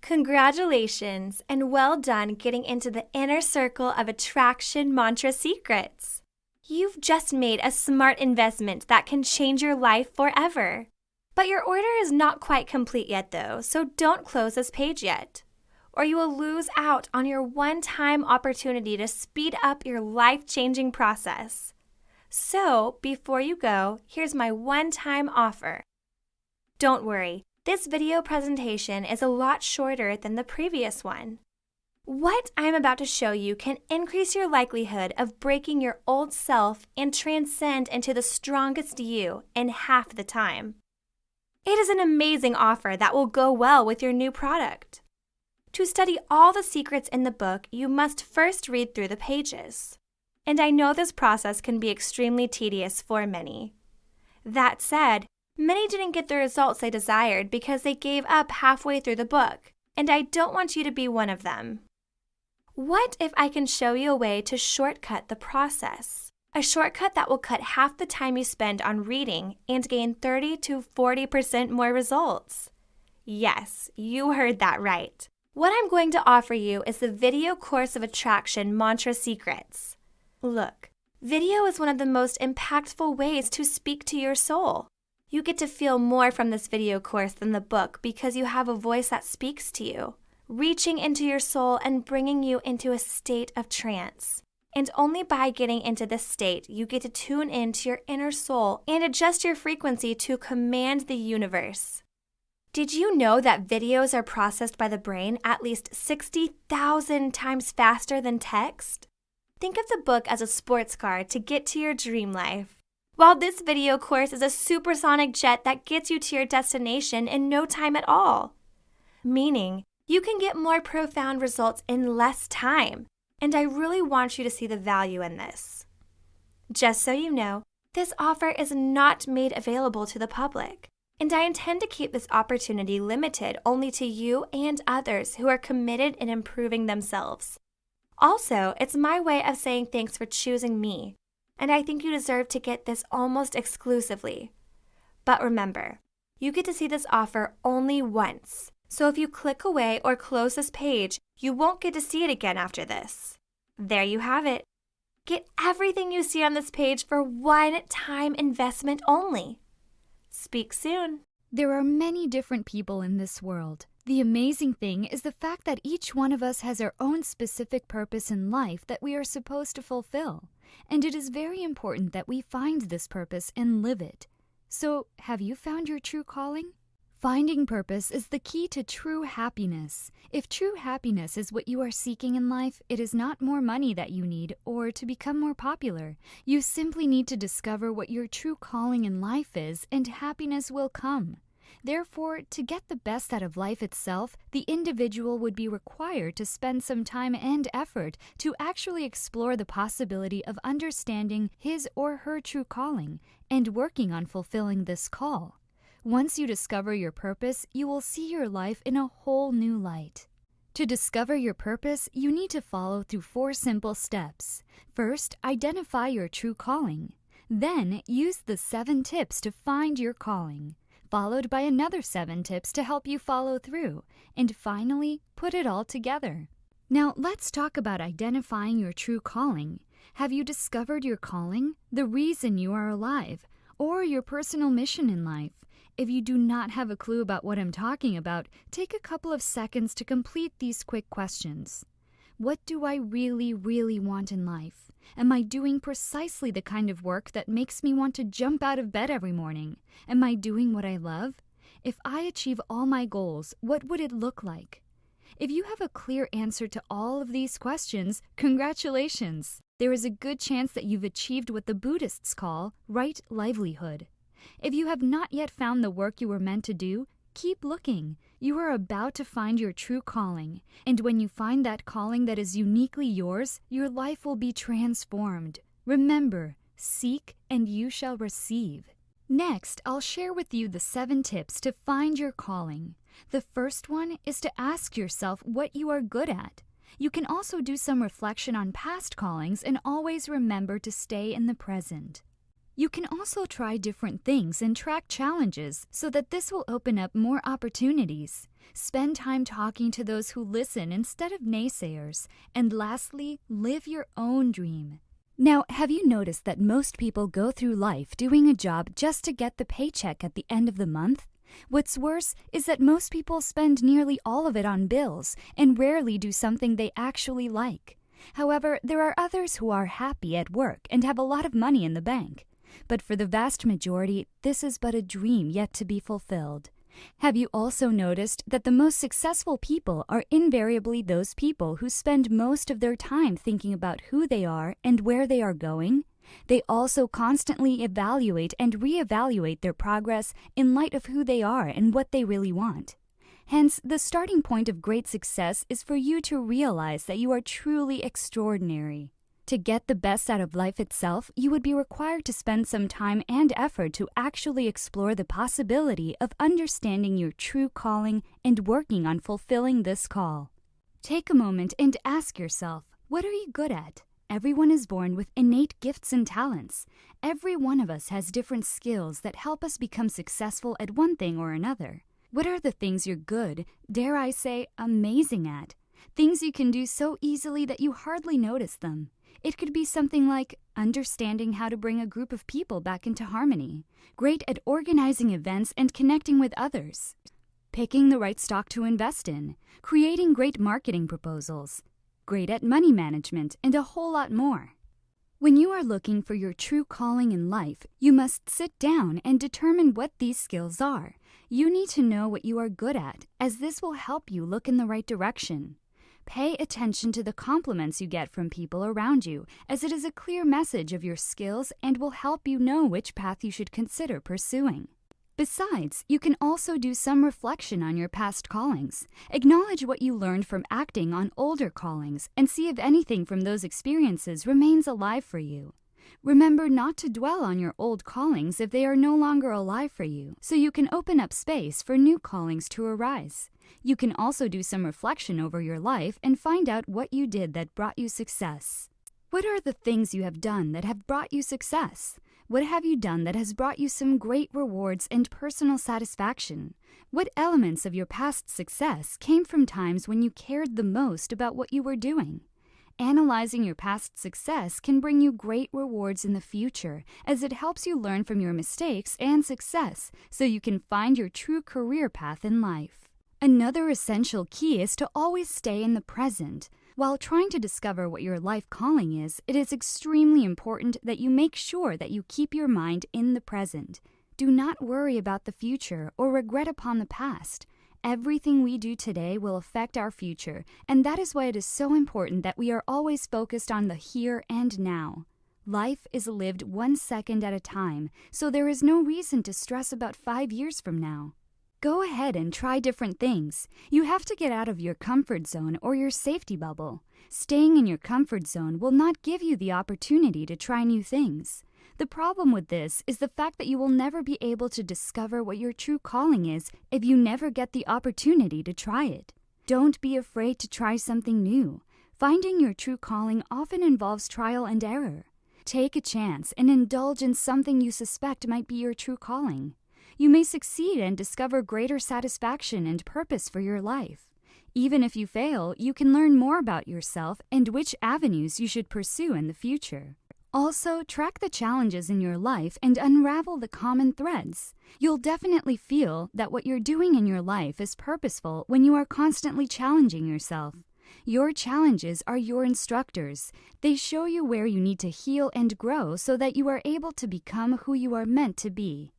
Congratulations and well done getting into the inner circle of attraction mantra secrets. You've just made a smart investment that can change your life forever. But your order is not quite complete yet though, so don't close this page yet, or you will lose out on your one-time opportunity to speed up your life-changing process. So, before you go, here's my one-time offer. Don't worry. This video presentation is a lot shorter than the previous one. What I'm about to show you can increase your likelihood of breaking your old self and transcend into the strongest you in half the time. It is an amazing offer that will go well with your new product. To study all the secrets in the book, you must first read through the pages. And I know this process can be extremely tedious for many. That said, many didn't get the results they desired because they gave up halfway through the book, and I don't want you to be one of them. What if I can show you a way to shortcut the process? A shortcut that will cut half the time you spend on reading and gain 30 to 40% more results. Yes, you heard that right. What I'm going to offer you is the video course of attraction mantra secrets. Look, video is one of the most impactful ways to speak to your soul. You get to feel more from this video course than the book because you have a voice that speaks to you, reaching into your soul and bringing you into a state of trance. And only by getting into this state, you get to tune into your inner soul and adjust your frequency to command the universe. Did you know that videos are processed by the brain at least 60,000 times faster than text? Think of the book as a sports car to get to your dream life, while this video course is a supersonic jet that gets you to your destination in no time at all. Meaning, you can get more profound results in less time, and I really want you to see the value in this. Just so you know, this offer is not made available to the public, and I intend to keep this opportunity limited only to you and others who are committed in improving themselves. Also, it's my way of saying thanks for choosing me, and I think you deserve to get this almost exclusively. But remember, you get to see this offer only once, so if you click away or close this page, you won't get to see it again after this. There you have it. Get everything you see on this page for one-time investment only. Speak soon. There are many different people in this world. The amazing thing is the fact that each one of us has our own specific purpose in life that we are supposed to fulfill. And it is very important that we find this purpose and live it. So, have you found your true calling? Finding purpose is the key to true happiness. If true happiness is what you are seeking in life, it is not more money that you need or to become more popular. You simply need to discover what your true calling in life is, and happiness will come. Therefore, to get the best out of life itself, the individual would be required to spend some time and effort to actually explore the possibility of understanding his or her true calling and working on fulfilling this call. Once you discover your purpose, you will see your life in a whole new light. To discover your purpose, you need to follow through 4 simple steps. First, identify your true calling. Then, use the 7 tips to find your calling, followed by another 7 tips to help you follow through, and finally, put it all together. Now, let's talk about identifying your true calling. Have you discovered your calling, the reason you are alive, or your personal mission in life? If you do not have a clue about what I'm talking about, take a couple of seconds to complete these quick questions. What do I really, really want in life? Am I doing precisely the kind of work that makes me want to jump out of bed every morning? Am I doing what I love? If I achieve all my goals, what would it look like? If you have a clear answer to all of these questions, congratulations! There is a good chance that you've achieved what the Buddhists call right livelihood. If you have not yet found the work you were meant to do, keep looking. You are about to find your true calling, and when you find that calling that is uniquely yours, your life will be transformed. Remember, seek and you shall receive. Next, I'll share with you the 7 tips to find your calling. The first one is to ask yourself what you are good at. You can also do some reflection on past callings and always remember to stay in the present. You can also try different things and track challenges so that this will open up more opportunities. Spend time talking to those who listen instead of naysayers. And lastly, live your own dream. Now, have you noticed that most people go through life doing a job just to get the paycheck at the end of the month? What's worse is that most people spend nearly all of it on bills and rarely do something they actually like. However, there are others who are happy at work and have a lot of money in the bank. But for the vast majority, this is but a dream yet to be fulfilled. Have you also noticed that the most successful people are invariably those people who spend most of their time thinking about who they are and where they are going? They also constantly evaluate and reevaluate their progress in light of who they are and what they really want. Hence, the starting point of great success is for you to realize that you are truly extraordinary. To get the best out of life itself, you would be required to spend some time and effort to actually explore the possibility of understanding your true calling and working on fulfilling this call. Take a moment and ask yourself, what are you good at? Everyone is born with innate gifts and talents. Every one of us has different skills that help us become successful at one thing or another. What are the things you're good, dare I say, amazing at? Things you can do so easily that you hardly notice them. It could be something like understanding how to bring a group of people back into harmony, great at organizing events and connecting with others, picking the right stock to invest in, creating great marketing proposals, great at money management, and a whole lot more. When you are looking for your true calling in life, you must sit down and determine what these skills are. You need to know what you are good at, as this will help you look in the right direction. Pay attention to the compliments you get from people around you, as it is a clear message of your skills and will help you know which path you should consider pursuing. Besides, you can also do some reflection on your past callings. Acknowledge what you learned from acting on older callings and see if anything from those experiences remains alive for you. Remember not to dwell on your old callings if they are no longer alive for you, so you can open up space for new callings to arise. You can also do some reflection over your life and find out what you did that brought you success. What are the things you have done that have brought you success? What have you done that has brought you some great rewards and personal satisfaction? What elements of your past success came from times when you cared the most about what you were doing? Analyzing your past success can bring you great rewards in the future, as it helps you learn from your mistakes and success so you can find your true career path in life. Another essential key is to always stay in the present. While trying to discover what your life calling is, it is extremely important that you make sure that you keep your mind in the present. Do not worry about the future or regret upon the past. Everything we do today will affect our future, and that is why it is so important that we are always focused on the here and now. Life is lived 1 second at a time, so there is no reason to stress about 5 years from now. Go ahead and try different things. You have to get out of your comfort zone or your safety bubble. Staying in your comfort zone will not give you the opportunity to try new things. The problem with this is the fact that you will never be able to discover what your true calling is if you never get the opportunity to try it. Don't be afraid to try something new. Finding your true calling often involves trial and error. Take a chance and indulge in something you suspect might be your true calling. You may succeed and discover greater satisfaction and purpose for your life. Even if you fail, you can learn more about yourself and which avenues you should pursue in the future. Also, track the challenges in your life and unravel the common threads. You'll definitely feel that what you're doing in your life is purposeful when you are constantly challenging yourself. Your challenges are your instructors. They show you where you need to heal and grow so that you are able to become who you are meant to be.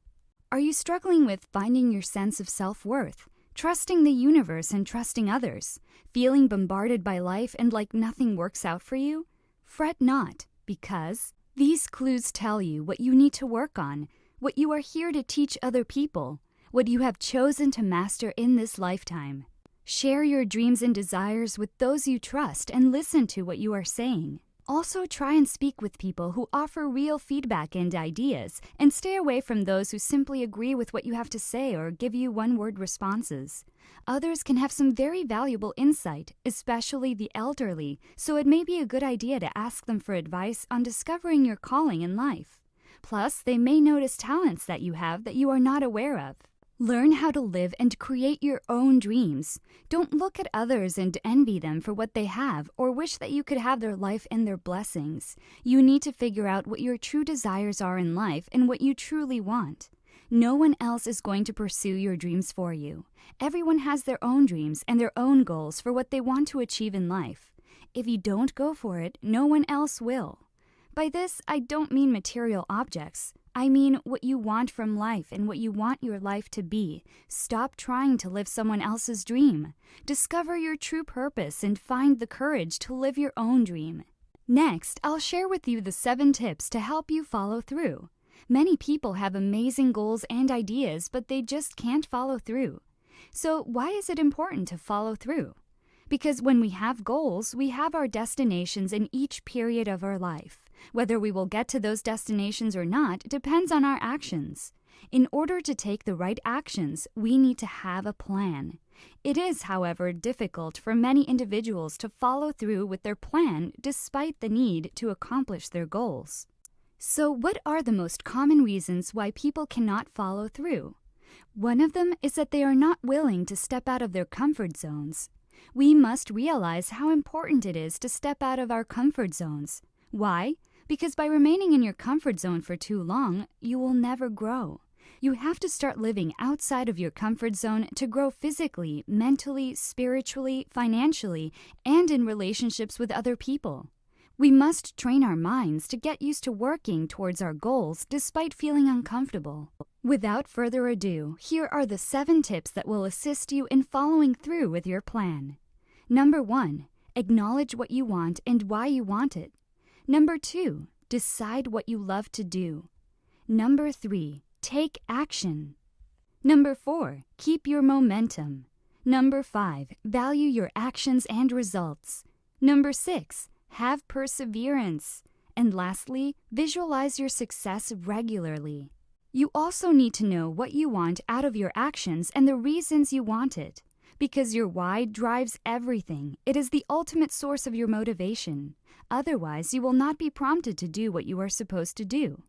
Are you struggling with finding your sense of self-worth, trusting the universe and trusting others, feeling bombarded by life and like nothing works out for you? Fret not, because these clues tell you what you need to work on, what you are here to teach other people, what you have chosen to master in this lifetime. Share your dreams and desires with those you trust and listen to what you are saying. Also, try and speak with people who offer real feedback and ideas, and stay away from those who simply agree with what you have to say or give you one-word responses. Others can have some very valuable insight, especially the elderly, so it may be a good idea to ask them for advice on discovering your calling in life. Plus, they may notice talents that you have that you are not aware of. Learn how to live and create your own dreams. Don't look at others and envy them for what they have or wish that you could have their life and their blessings. You need to figure out what your true desires are in life and what you truly want. No one else is going to pursue your dreams for you. Everyone has their own dreams and their own goals for what they want to achieve in life. If you don't go for it, no one else will. By this, I don't mean material objects. I mean what you want from life and what you want your life to be. Stop trying to live someone else's dream. Discover your true purpose and find the courage to live your own dream. Next, I'll share with you the 7 tips to help you follow through. Many people have amazing goals and ideas, but they just can't follow through. So why is it important to follow through? Because when we have goals, we have our destinations in each period of our life. Whether we will get to those destinations or not depends on our actions. In order to take the right actions, we need to have a plan. It is, however, difficult for many individuals to follow through with their plan despite the need to accomplish their goals. So, what are the most common reasons why people cannot follow through? One of them is that they are not willing to step out of their comfort zones. We must realize how important it is to step out of our comfort zones. Why? Because by remaining in your comfort zone for too long, you will never grow. You have to start living outside of your comfort zone to grow physically, mentally, spiritually, financially, and in relationships with other people. We must train our minds to get used to working towards our goals despite feeling uncomfortable. Without further ado, here are the 7 tips that will assist you in following through with your plan. Number 1, acknowledge what you want and why you want it. Number 2, decide what you love to do. Number 3, take action. Number 4, keep your momentum. Number 5, value your actions and results. Number 6, have perseverance. And lastly, visualize your success regularly. You also need to know what you want out of your actions and the reasons you want it. Because your why drives everything. It is the ultimate source of your motivation. Otherwise, you will not be prompted to do what you are supposed to do.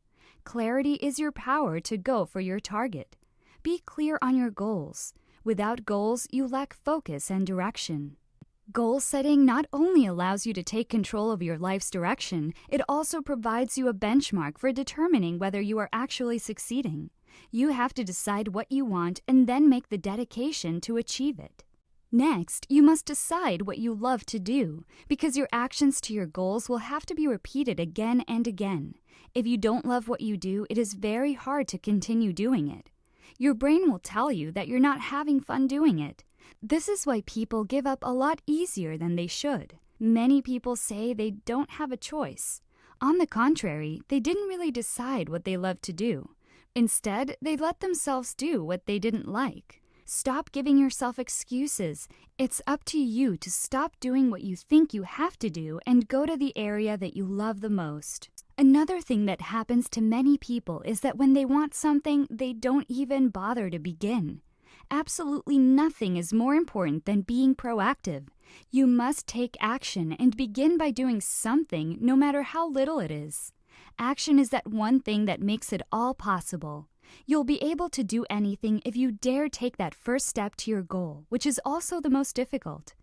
Clarity is your power to go for your target. Be clear on your goals. Without goals, you lack focus and direction. Goal setting not only allows you to take control of your life's direction, it also provides you a benchmark for determining whether you are actually succeeding. You have to decide what you want and then make the dedication to achieve it. Next, you must decide what you love to do, because your actions to your goals will have to be repeated again and again. If you don't love what you do, it is very hard to continue doing it. Your brain will tell you that you're not having fun doing it. This is why people give up a lot easier than they should. Many people say they don't have a choice. On the contrary, they didn't really decide what they love to do. Instead, they let themselves do what they didn't like. Stop giving yourself excuses. It's up to you to stop doing what you think you have to do and go to the area that you love the most. Another thing that happens to many people is that when they want something, they don't even bother to begin. Absolutely nothing is more important than being proactive. You must take action and begin by doing something, no matter how little it is. Action is that one thing that makes it all possible. You'll be able to do anything if you dare take that first step to your goal, which is also the most difficult.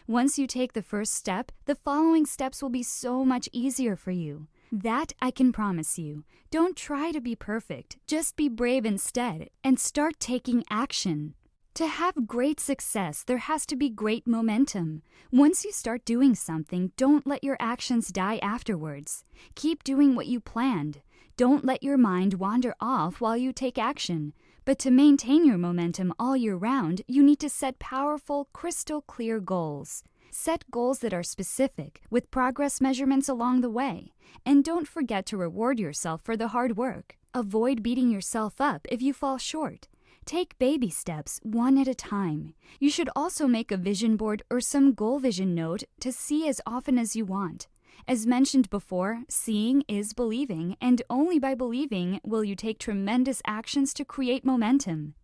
Once you take the first step, the following steps will be so much easier for you. That I can promise you. Don't try to be perfect. Just be brave instead and start taking action. To have great success, there has to be great momentum. Once you start doing something, don't let your actions die afterwards. Keep doing what you planned. Don't let your mind wander off while you take action. But to maintain your momentum all year round, you need to set powerful, crystal clear goals. Set goals that are specific, with progress measurements along the way. And don't forget to reward yourself for the hard work. Avoid beating yourself up if you fall short. Take baby steps, one at a time. You should also make a vision board or some goal vision note to see as often as you want. As mentioned before, seeing is believing, and only by believing will you take tremendous actions to create momentum.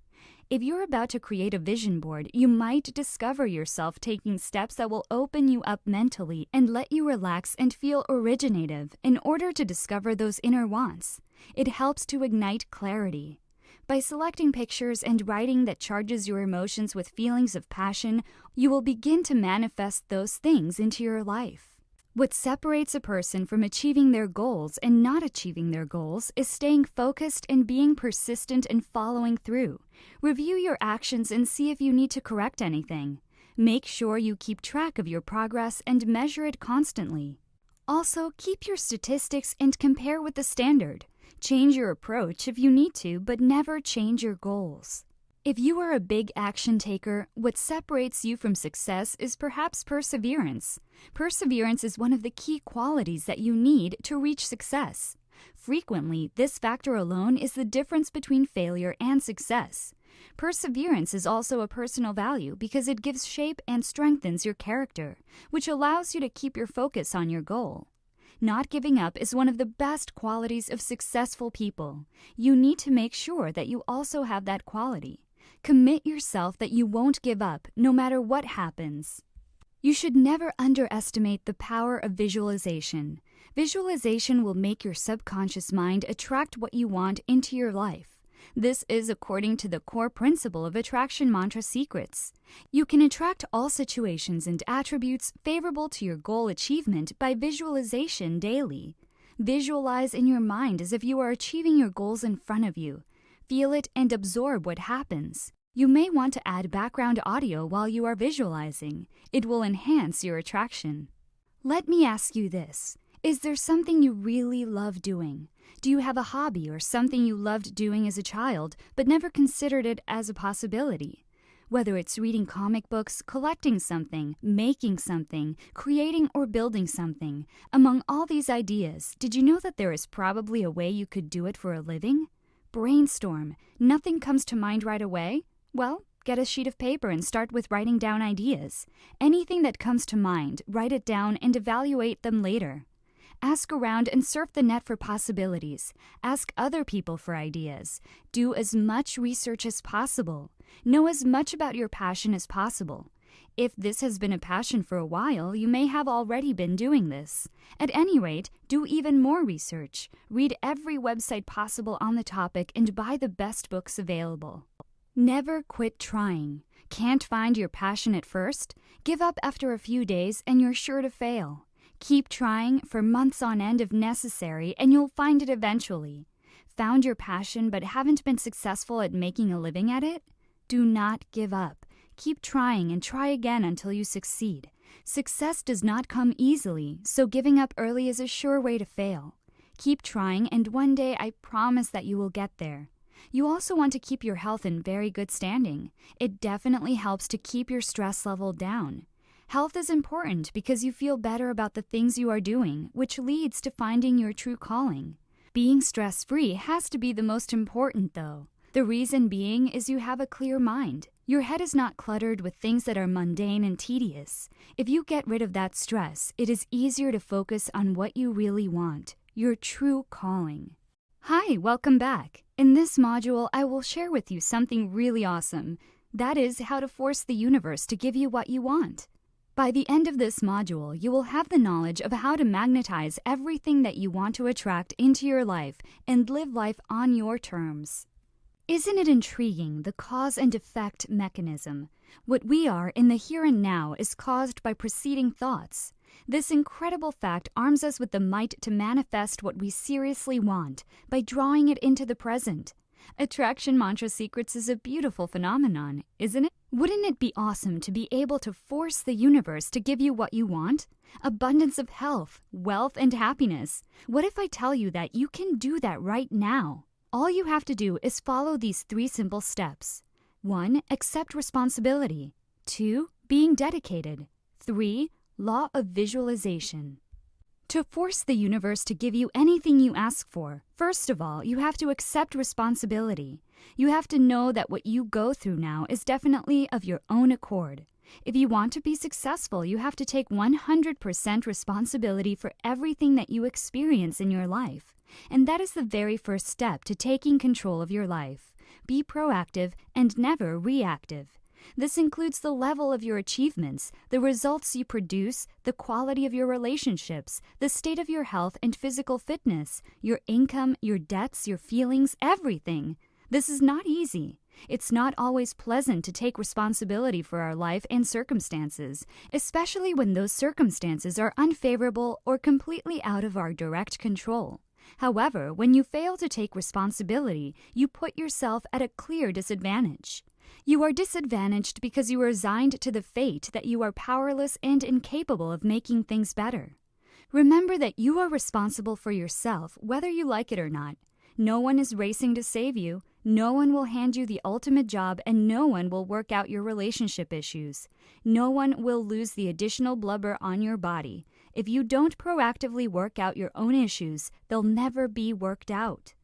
If you're about to create a vision board, you might discover yourself taking steps that will open you up mentally and let you relax and feel originative in order to discover those inner wants. It helps to ignite clarity. By selecting pictures and writing that charges your emotions with feelings of passion, you will begin to manifest those things into your life. What separates a person from achieving their goals and not achieving their goals is staying focused and being persistent and following through. Review your actions and see if you need to correct anything. Make sure you keep track of your progress and measure it constantly. Also, keep your statistics and compare with the standard. Change your approach if you need to, but never change your goals. If you are a big action taker, what separates you from success is perhaps perseverance. Perseverance is one of the key qualities that you need to reach success. Frequently, this factor alone is the difference between failure and success. Perseverance is also a personal value because it gives shape and strengthens your character, which allows you to keep your focus on your goal. Not giving up is one of the best qualities of successful people. You need to make sure that you also have that quality. Commit yourself that you won't give up, no matter what happens. You should never underestimate the power of visualization. Visualization will make your subconscious mind attract what you want into your life. This is according to the core principle of attraction mantra secrets. You can attract all situations and attributes favorable to your goal achievement by visualization daily. Visualize in your mind as if you are achieving your goals in front of you. Feel it and absorb what happens. You may want to add background audio while you are visualizing. It will enhance your attraction. Let me ask you this. Is there something you really love doing? Do you have a hobby or something you loved doing as a child but never considered it as a possibility? Whether it's reading comic books, collecting something, making something, creating or building something, among all these ideas, did you know that there is probably a way you could do it for a living? Brainstorm. Nothing comes to mind right away? Well, get a sheet of paper and start with writing down ideas. Anything that comes to mind, write it down and evaluate them later. Ask around and surf the net for possibilities. Ask other people for ideas. Do as much research as possible. Know as much about your passion as possible. If this has been a passion for a while, you may have already been doing this. At any rate, do even more research. Read every website possible on the topic and buy the best books available. Never quit trying. Can't find your passion at first? Give up after a few days and you're sure to fail. Keep trying for months on end if necessary and you'll find it eventually. Found your passion but haven't been successful at making a living at it? Do not give up. Keep trying and try again until you succeed. Success does not come easily, so giving up early is a sure way to fail. Keep trying, and one day I promise that you will get there. You also want to keep your health in very good standing. It definitely helps to keep your stress level down. Health is important because you feel better about the things you are doing, which leads to finding your true calling. Being stress-free has to be the most important, though. The reason being is you have a clear mind. Your head is not cluttered with things that are mundane and tedious. If you get rid of that stress, it is easier to focus on what you really want, your true calling. Hi, welcome back. In this module, I will share with you something really awesome. That is how to force the universe to give you what you want. By the end of this module, you will have the knowledge of how to magnetize everything that you want to attract into your life and live life on your terms. Isn't it intriguing, the cause and effect mechanism? What we are in the here and now is caused by preceding thoughts. This incredible fact arms us with the might to manifest what we seriously want by drawing it into the present. Attraction mantra secrets is a beautiful phenomenon, isn't it? Wouldn't it be awesome to be able to force the universe to give you what you want? Abundance of health, wealth, and happiness. What if I tell you that you can do that right now? All you have to do is follow these 3 simple steps. 1. Accept responsibility. 2. Being dedicated. 3. Law of visualization. To force the universe to give you anything you ask for, first of all, you have to accept responsibility. You have to know that what you go through now is definitely of your own accord. If you want to be successful, you have to take 100% responsibility for everything that you experience in your life. And that is the very first step to taking control of your life. Be proactive and never reactive. This includes the level of your achievements, the results you produce, the quality of your relationships, the state of your health and physical fitness, your income, your debts, your feelings, everything. This is not easy. It's not always pleasant to take responsibility for our life and circumstances, especially when those circumstances are unfavorable or completely out of our direct control. However, when you fail to take responsibility, you put yourself at a clear disadvantage. You are disadvantaged because you are resigned to the fate that you are powerless and incapable of making things better. Remember that you are responsible for yourself, whether you like it or not. No one is racing to save you. No one will hand you the ultimate job, and no one will work out your relationship issues. No one will lose the additional blubber on your body. If you don't proactively work out your own issues, they'll never be worked out.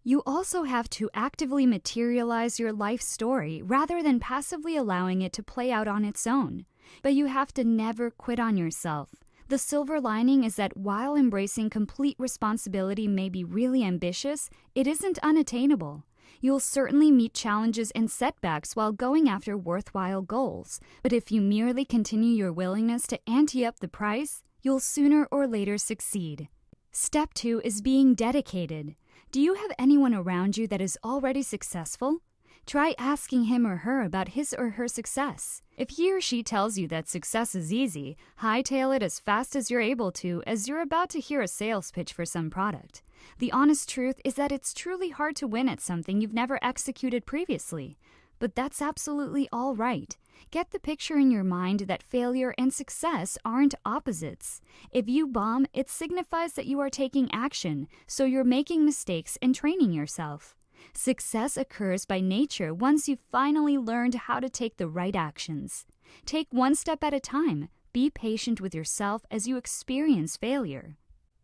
You also have to actively materialize your life story rather than passively allowing it to play out on its own. But you have to never quit on yourself. The silver lining is that while embracing complete responsibility may be really ambitious, it isn't unattainable. You'll certainly meet challenges and setbacks while going after worthwhile goals, but if you merely continue your willingness to ante up the price, you'll sooner or later succeed. Step 2 is being dedicated. Do you have anyone around you that is already successful? Try asking him or her about his or her success. If he or she tells you that success is easy, hightail it as fast as you're able to, as you're about to hear a sales pitch for some product. The honest truth is that it's truly hard to win at something you've never executed previously. But that's absolutely all right. Get the picture in your mind that failure and success aren't opposites. If you bomb, it signifies that you are taking action, so you're making mistakes and training yourself. Success occurs by nature once you've finally learned how to take the right actions. Take one step at a time. Be patient with yourself as you experience failure.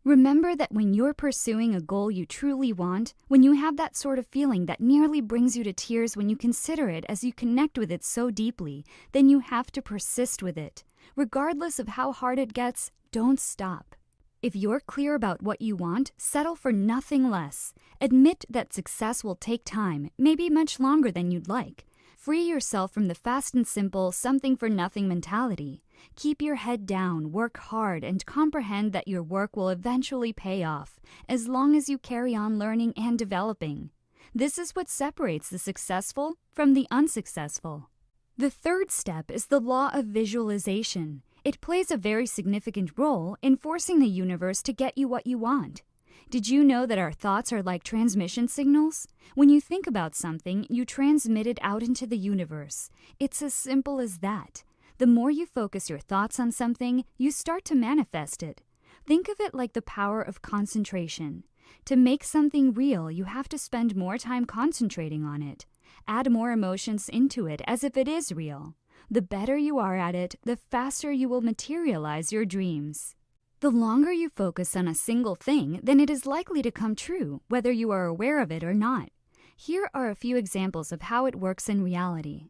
Remember that when you're pursuing a goal you truly want, when you have that sort of feeling that nearly brings you to tears when you consider it as you connect with it so deeply, then you have to persist with it. Regardless of how hard it gets, don't stop. If you're clear about what you want, settle for nothing less. Admit that success will take time, maybe much longer than you'd like. Free yourself from the fast and simple, something-for-nothing mentality. Keep your head down, work hard, and comprehend that your work will eventually pay off, as long as you carry on learning and developing. This is what separates the successful from the unsuccessful. The third step is the law of visualization. It plays a very significant role in forcing the universe to get you what you want. Did you know that our thoughts are like transmission signals? When you think about something, you transmit it out into the universe. It's as simple as that. The more you focus your thoughts on something, you start to manifest it. Think of it like the power of concentration. To make something real, you have to spend more time concentrating on it. Add more emotions into it as if it is real. The better you are at it, the faster you will materialize your dreams. The longer you focus on a single thing, then it is likely to come true, whether you are aware of it or not. Here are a few examples of how it works in reality.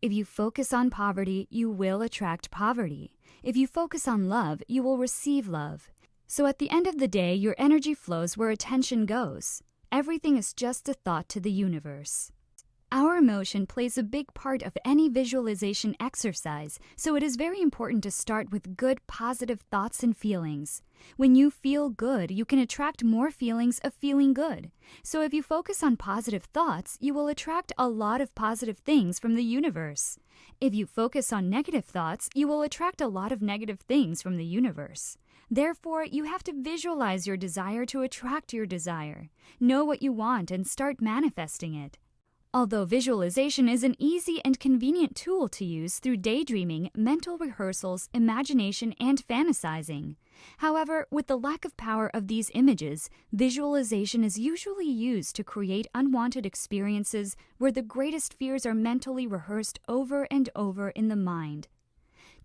If you focus on poverty, you will attract poverty. If you focus on love, you will receive love. So at the end of the day, your energy flows where attention goes. Everything is just a thought to the universe. Our emotion plays a big part of any visualization exercise, so it is very important to start with good, positive thoughts and feelings. When you feel good, you can attract more feelings of feeling good. So if you focus on positive thoughts, you will attract a lot of positive things from the universe. If you focus on negative thoughts, you will attract a lot of negative things from the universe. Therefore, you have to visualize your desire to attract your desire. Know what you want and start manifesting it. Although visualization is an easy and convenient tool to use through daydreaming, mental rehearsals, imagination, and fantasizing. However, with the lack of power of these images, visualization is usually used to create unwanted experiences where the greatest fears are mentally rehearsed over and over in the mind.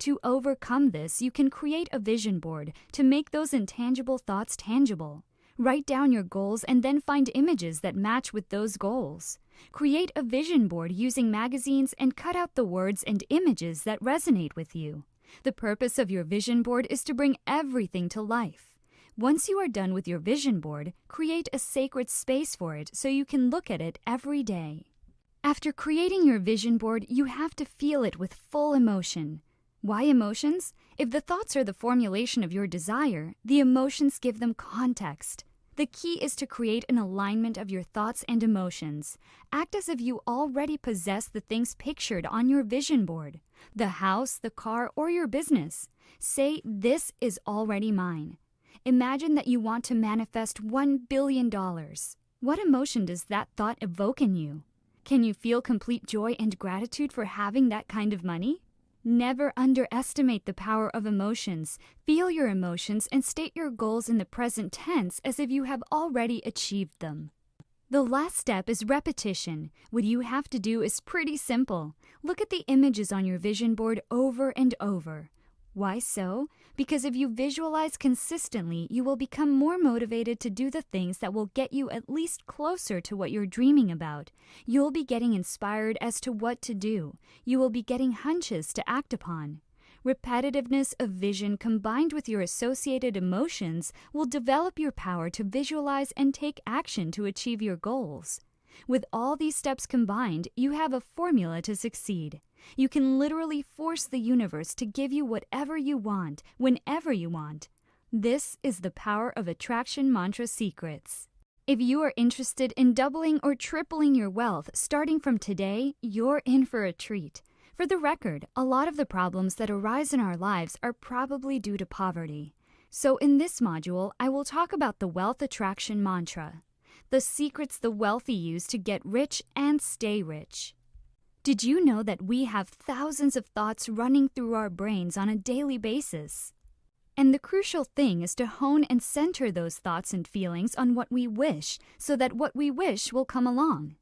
To overcome this, you can create a vision board to make those intangible thoughts tangible. Write down your goals and then find images that match with those goals. Create a vision board using magazines and cut out the words and images that resonate with you. The purpose of your vision board is to bring everything to life. Once you are done with your vision board, create a sacred space for it so you can look at it every day. After creating your vision board, you have to feel it with full emotion. Why emotions? If the thoughts are the formulation of your desire, the emotions give them context. The key is to create an alignment of your thoughts and emotions. Act as if you already possess the things pictured on your vision board, the house, the car, or your business. Say, "This is already mine." Imagine that you want to manifest $1 billion. What emotion does that thought evoke in you? Can you feel complete joy and gratitude for having that kind of money? Never underestimate the power of emotions. Feel your emotions and state your goals in the present tense as if you have already achieved them. The last step is repetition. What you have to do is pretty simple. Look at the images on your vision board over and over. Why so? Because if you visualize consistently, you will become more motivated to do the things that will get you at least closer to what you're dreaming about. You'll be getting inspired as to what to do. You will be getting hunches to act upon. Repetitiveness of vision combined with your associated emotions will develop your power to visualize and take action to achieve your goals. With all these steps combined, you have a formula to succeed. You can literally force the universe to give you whatever you want, whenever you want. This is the power of attraction mantra secrets. If you are interested in doubling or tripling your wealth starting from today, you're in for a treat. For the record, a lot of the problems that arise in our lives are probably due to poverty. So in this module, I will talk about the wealth attraction mantra, the secrets the wealthy use to get rich and stay rich. Did you know that we have thousands of thoughts running through our brains on a daily basis? And the crucial thing is to hone and center those thoughts and feelings on what we wish, so that what we wish will come along.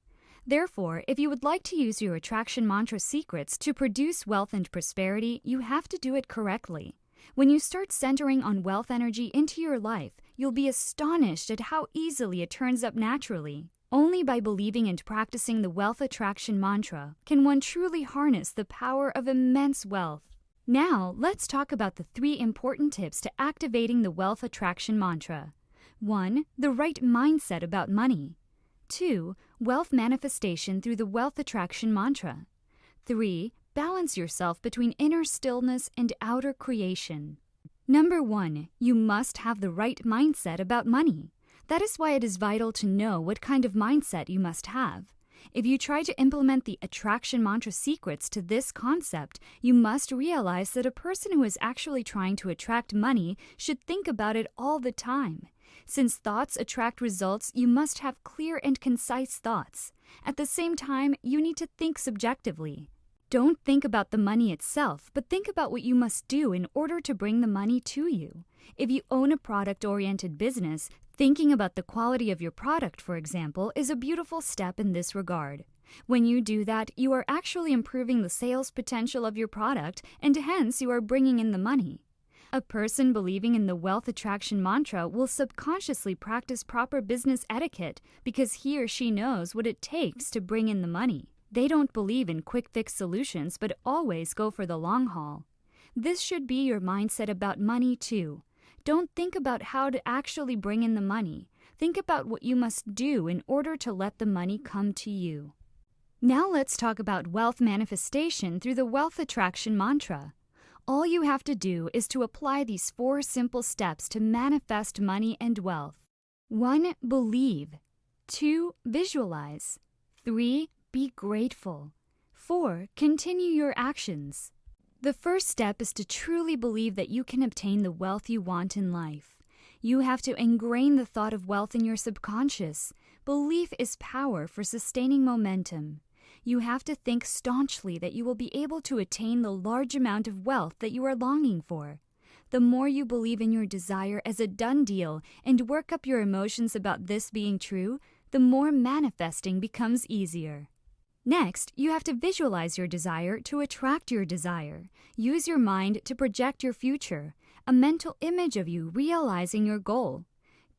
Therefore, if you would like to use your attraction mantra secrets to produce wealth and prosperity, you have to do it correctly. When you start centering on wealth energy into your life, you'll be astonished at how easily it turns up naturally. Only by believing and practicing the wealth attraction mantra can one truly harness the power of immense wealth. Now, let's talk about the 3 important tips to activating the wealth attraction mantra. 1. The right mindset about money. 2. Wealth manifestation through the wealth attraction mantra. 3. Balance yourself between inner stillness and outer creation. Number 1. You must have the right mindset about money. That is why it is vital to know what kind of mindset you must have. If you try to implement the attraction mantra secrets to this concept, you must realize that a person who is actually trying to attract money should think about it all the time. Since thoughts attract results, you must have clear and concise thoughts. At the same time, you need to think subjectively. Don't think about the money itself, but think about what you must do in order to bring the money to you. If you own a product-oriented business, thinking about the quality of your product, for example, is a beautiful step in this regard. When you do that, you are actually improving the sales potential of your product, and hence you are bringing in the money. A person believing in the wealth attraction mantra will subconsciously practice proper business etiquette because he or she knows what it takes to bring in the money. They don't believe in quick-fix solutions, but always go for the long haul. This should be your mindset about money, too. Don't think about how to actually bring in the money. Think about what you must do in order to let the money come to you. Now let's talk about wealth manifestation through the wealth attraction mantra. All you have to do is to apply these 4 simple steps to manifest money and wealth. 1. Believe. 2. Visualize. 3. Be grateful. 4. Continue your actions. The first step is to truly believe that you can obtain the wealth you want in life. You have to ingrain the thought of wealth in your subconscious. Belief is power for sustaining momentum. You have to think staunchly that you will be able to attain the large amount of wealth that you are longing for. The more you believe in your desire as a done deal and work up your emotions about this being true, the more manifesting becomes easier. Next, you have to visualize your desire to attract your desire. Use your mind to project your future, a mental image of you realizing your goal.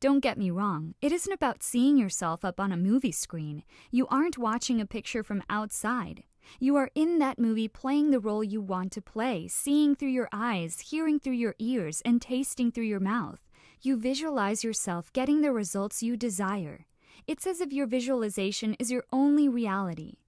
Don't get me wrong, it isn't about seeing yourself up on a movie screen. You aren't watching a picture from outside. You are in that movie playing the role you want to play, seeing through your eyes, hearing through your ears, and tasting through your mouth. You visualize yourself getting the results you desire. It's as if your visualization is your only reality.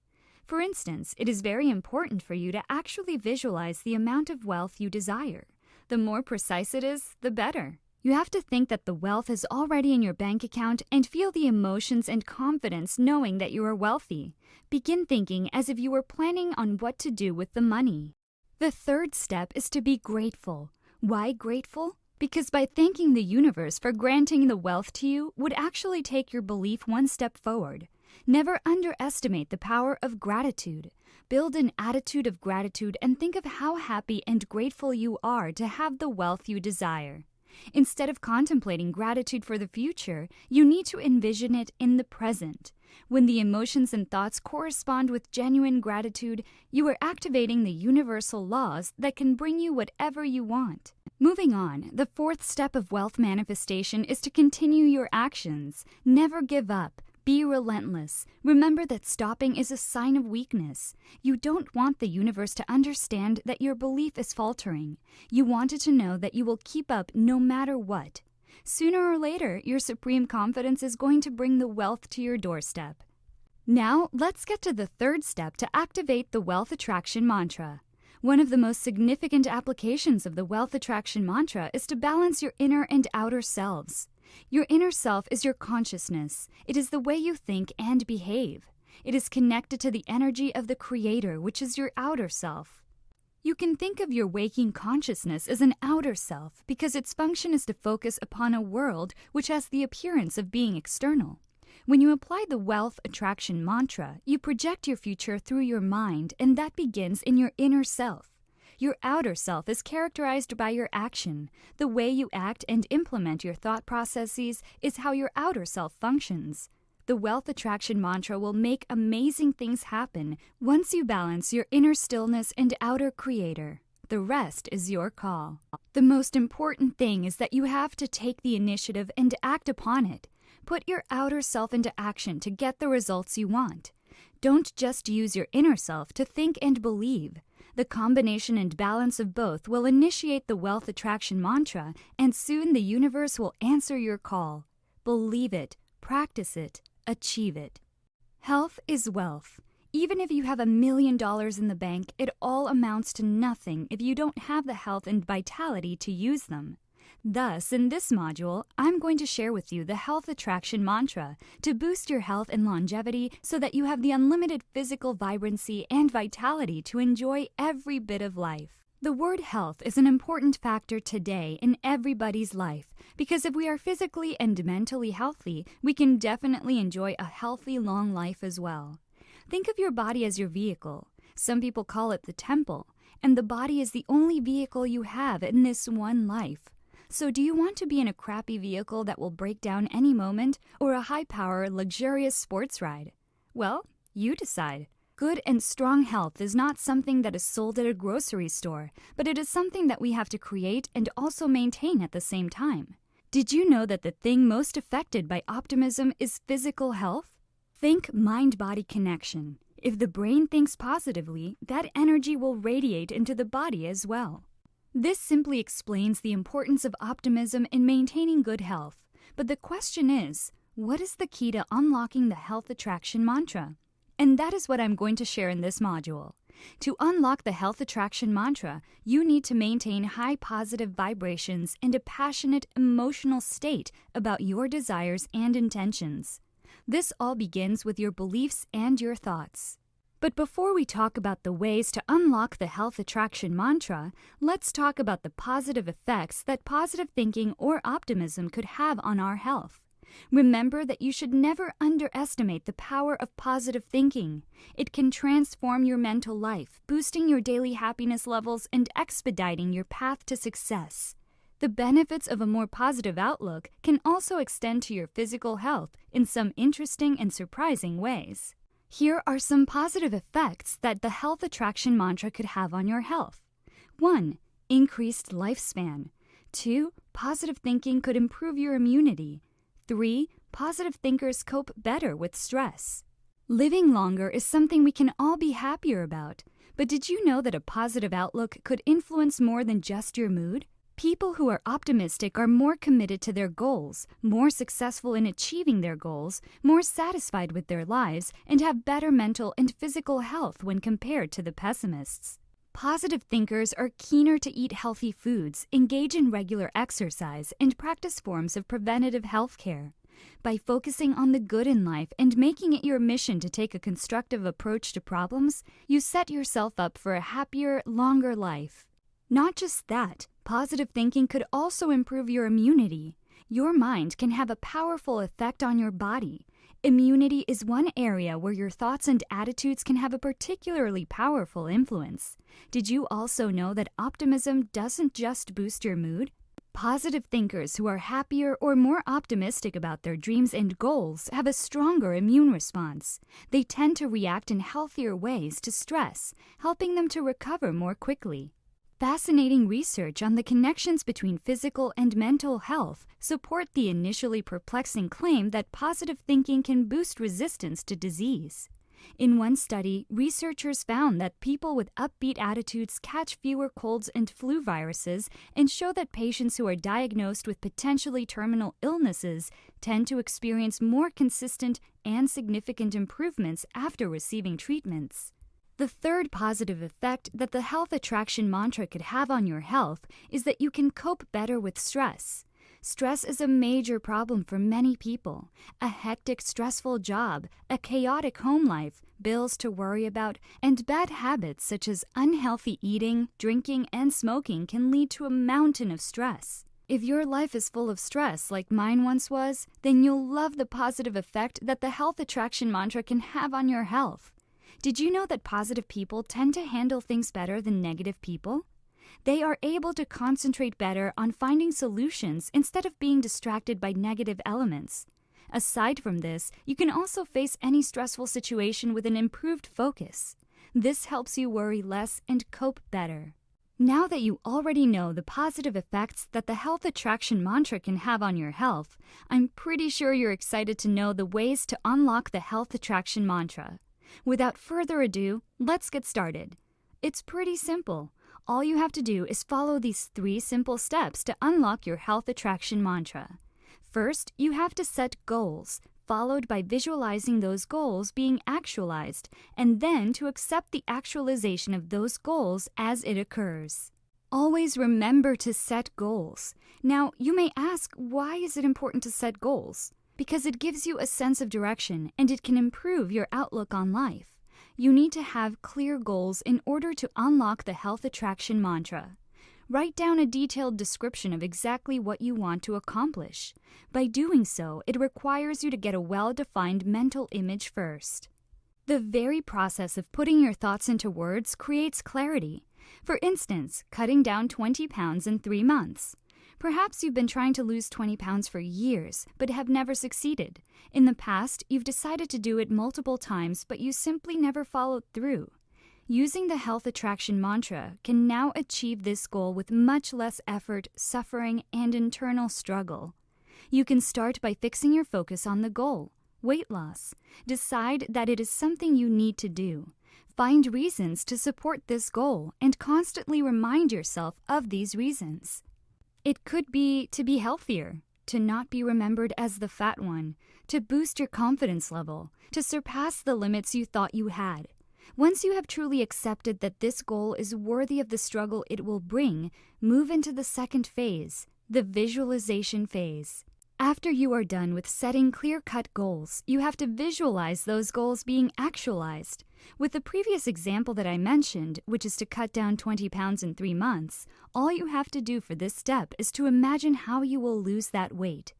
For instance, it is very important for you to actually visualize the amount of wealth you desire. The more precise it is, the better. You have to think that the wealth is already in your bank account and feel the emotions and confidence knowing that you are wealthy. Begin thinking as if you were planning on what to do with the money. The third step is to be grateful. Why grateful? Because by thanking the universe for granting the wealth to you would actually take your belief one step forward. Never underestimate the power of gratitude. Build an attitude of gratitude and think of how happy and grateful you are to have the wealth you desire. Instead of contemplating gratitude for the future, you need to envision it in the present. When the emotions and thoughts correspond with genuine gratitude, you are activating the universal laws that can bring you whatever you want. Moving on, the fourth step of wealth manifestation is to continue your actions. Never give up. Be relentless. Remember that stopping is a sign of weakness. You don't want the universe to understand that your belief is faltering. You want it to know that you will keep up no matter what. Sooner or later, your supreme confidence is going to bring the wealth to your doorstep. Now, let's get to the third step to activate the wealth attraction mantra. One of the most significant applications of the wealth attraction mantra is to balance your inner and outer selves. Your inner self is your consciousness. It is the way you think and behave. It is connected to the energy of the Creator, which is your outer self. You can think of your waking consciousness as an outer self because its function is to focus upon a world which has the appearance of being external. When you apply the wealth attraction mantra, you project your future through your mind, and that begins in your inner self. Your outer self is characterized by your action. The way you act and implement your thought processes is how your outer self functions. The wealth attraction mantra will make amazing things happen once you balance your inner stillness and outer creator. The rest is your call. The most important thing is that you have to take the initiative and act upon it. Put your outer self into action to get the results you want. Don't just use your inner self to think and believe. The combination and balance of both will initiate the wealth attraction mantra, and soon the universe will answer your call. Believe it, practice it, achieve it. Health is wealth. Even if you have $1 million in the bank, it all amounts to nothing if you don't have the health and vitality to use them. Thus, in this module, I'm going to share with you the health attraction mantra to boost your health and longevity so that you have the unlimited physical vibrancy and vitality to enjoy every bit of life. The word health is an important factor today in everybody's life because if we are physically and mentally healthy, we can definitely enjoy a healthy, long life as well. Think of your body as your vehicle. Some people call it the temple, and the body is the only vehicle you have in this one life. So do you want to be in a crappy vehicle that will break down any moment or a high-power, luxurious sports ride? Well, you decide. Good and strong health is not something that is sold at a grocery store, but it is something that we have to create and also maintain at the same time. Did you know that the thing most affected by optimism is physical health? Think mind-body connection. If the brain thinks positively, that energy will radiate into the body as well. This simply explains the importance of optimism in maintaining good health. But the question is, what is the key to unlocking the health attraction mantra? And that is what I'm going to share in this module. To unlock the health attraction mantra, you need to maintain high positive vibrations and a passionate, emotional state about your desires and intentions. This all begins with your beliefs and your thoughts. But before we talk about the ways to unlock the health attraction mantra, let's talk about the positive effects that positive thinking or optimism could have on our health. Remember that you should never underestimate the power of positive thinking. It can transform your mental life, boosting your daily happiness levels and expediting your path to success. The benefits of a more positive outlook can also extend to your physical health in some interesting and surprising ways. Here are some positive effects that the health attraction mantra could have on your health. 1. Increased lifespan. 2. Positive thinking could improve your immunity. 3. Positive thinkers cope better with stress. Living longer is something we can all be happier about. But did you know that a positive outlook could influence more than just your mood? People who are optimistic are more committed to their goals, more successful in achieving their goals, more satisfied with their lives, and have better mental and physical health when compared to the pessimists. Positive thinkers are keener to eat healthy foods, engage in regular exercise, and practice forms of preventative health care. By focusing on the good in life and making it your mission to take a constructive approach to problems, you set yourself up for a happier, longer life. Not just that, positive thinking could also improve your immunity. Your mind can have a powerful effect on your body. Immunity is one area where your thoughts and attitudes can have a particularly powerful influence. Did you also know that optimism doesn't just boost your mood? Positive thinkers who are happier or more optimistic about their dreams and goals have a stronger immune response. They tend to react in healthier ways to stress, helping them to recover more quickly. Fascinating research on the connections between physical and mental health support the initially perplexing claim that positive thinking can boost resistance to disease. In one study, researchers found that people with upbeat attitudes catch fewer colds and flu viruses and show that patients who are diagnosed with potentially terminal illnesses tend to experience more consistent and significant improvements after receiving treatments. The third positive effect that the health attraction mantra could have on your health is that you can cope better with stress. Stress is a major problem for many people. A hectic, stressful job, a chaotic home life, bills to worry about, and bad habits such as unhealthy eating, drinking, and smoking can lead to a mountain of stress. If your life is full of stress like mine once was, then you'll love the positive effect that the health attraction mantra can have on your health. Did you know that positive people tend to handle things better than negative people? They are able to concentrate better on finding solutions instead of being distracted by negative elements. Aside from this, you can also face any stressful situation with an improved focus. This helps you worry less and cope better. Now that you already know the positive effects that the health attraction mantra can have on your health, I'm pretty sure you're excited to know the ways to unlock the health attraction mantra. Without further ado, let's get started. It's pretty simple. All you have to do is follow these 3 simple steps to unlock your health attraction mantra. First, you have to set goals, followed by visualizing those goals being actualized, and then to accept the actualization of those goals as it occurs. Always remember to set goals. Now, you may ask, why is it important to set goals? Because it gives you a sense of direction and it can improve your outlook on life. You need to have clear goals in order to unlock the health attraction mantra. Write down a detailed description of exactly what you want to accomplish. By doing so, it requires you to get a well-defined mental image first. The very process of putting your thoughts into words creates clarity. For instance, cutting down 20 pounds in 3 months. Perhaps you've been trying to lose 20 pounds for years, but have never succeeded. In the past, you've decided to do it multiple times, but you simply never followed through. Using the health attraction mantra can now achieve this goal with much less effort, suffering, and internal struggle. You can start by fixing your focus on the goal, weight loss. Decide that it is something you need to do. Find reasons to support this goal and constantly remind yourself of these reasons. It could be to be healthier, to not be remembered as the fat one, to boost your confidence level, to surpass the limits you thought you had. Once you have truly accepted that this goal is worthy of the struggle it will bring, move into the second phase, the visualization phase. After you are done with setting clear-cut goals, you have to visualize those goals being actualized. With the previous example that I mentioned, which is to cut down 20 pounds in 3 months, all you have to do for this step is to imagine how you will lose that weight.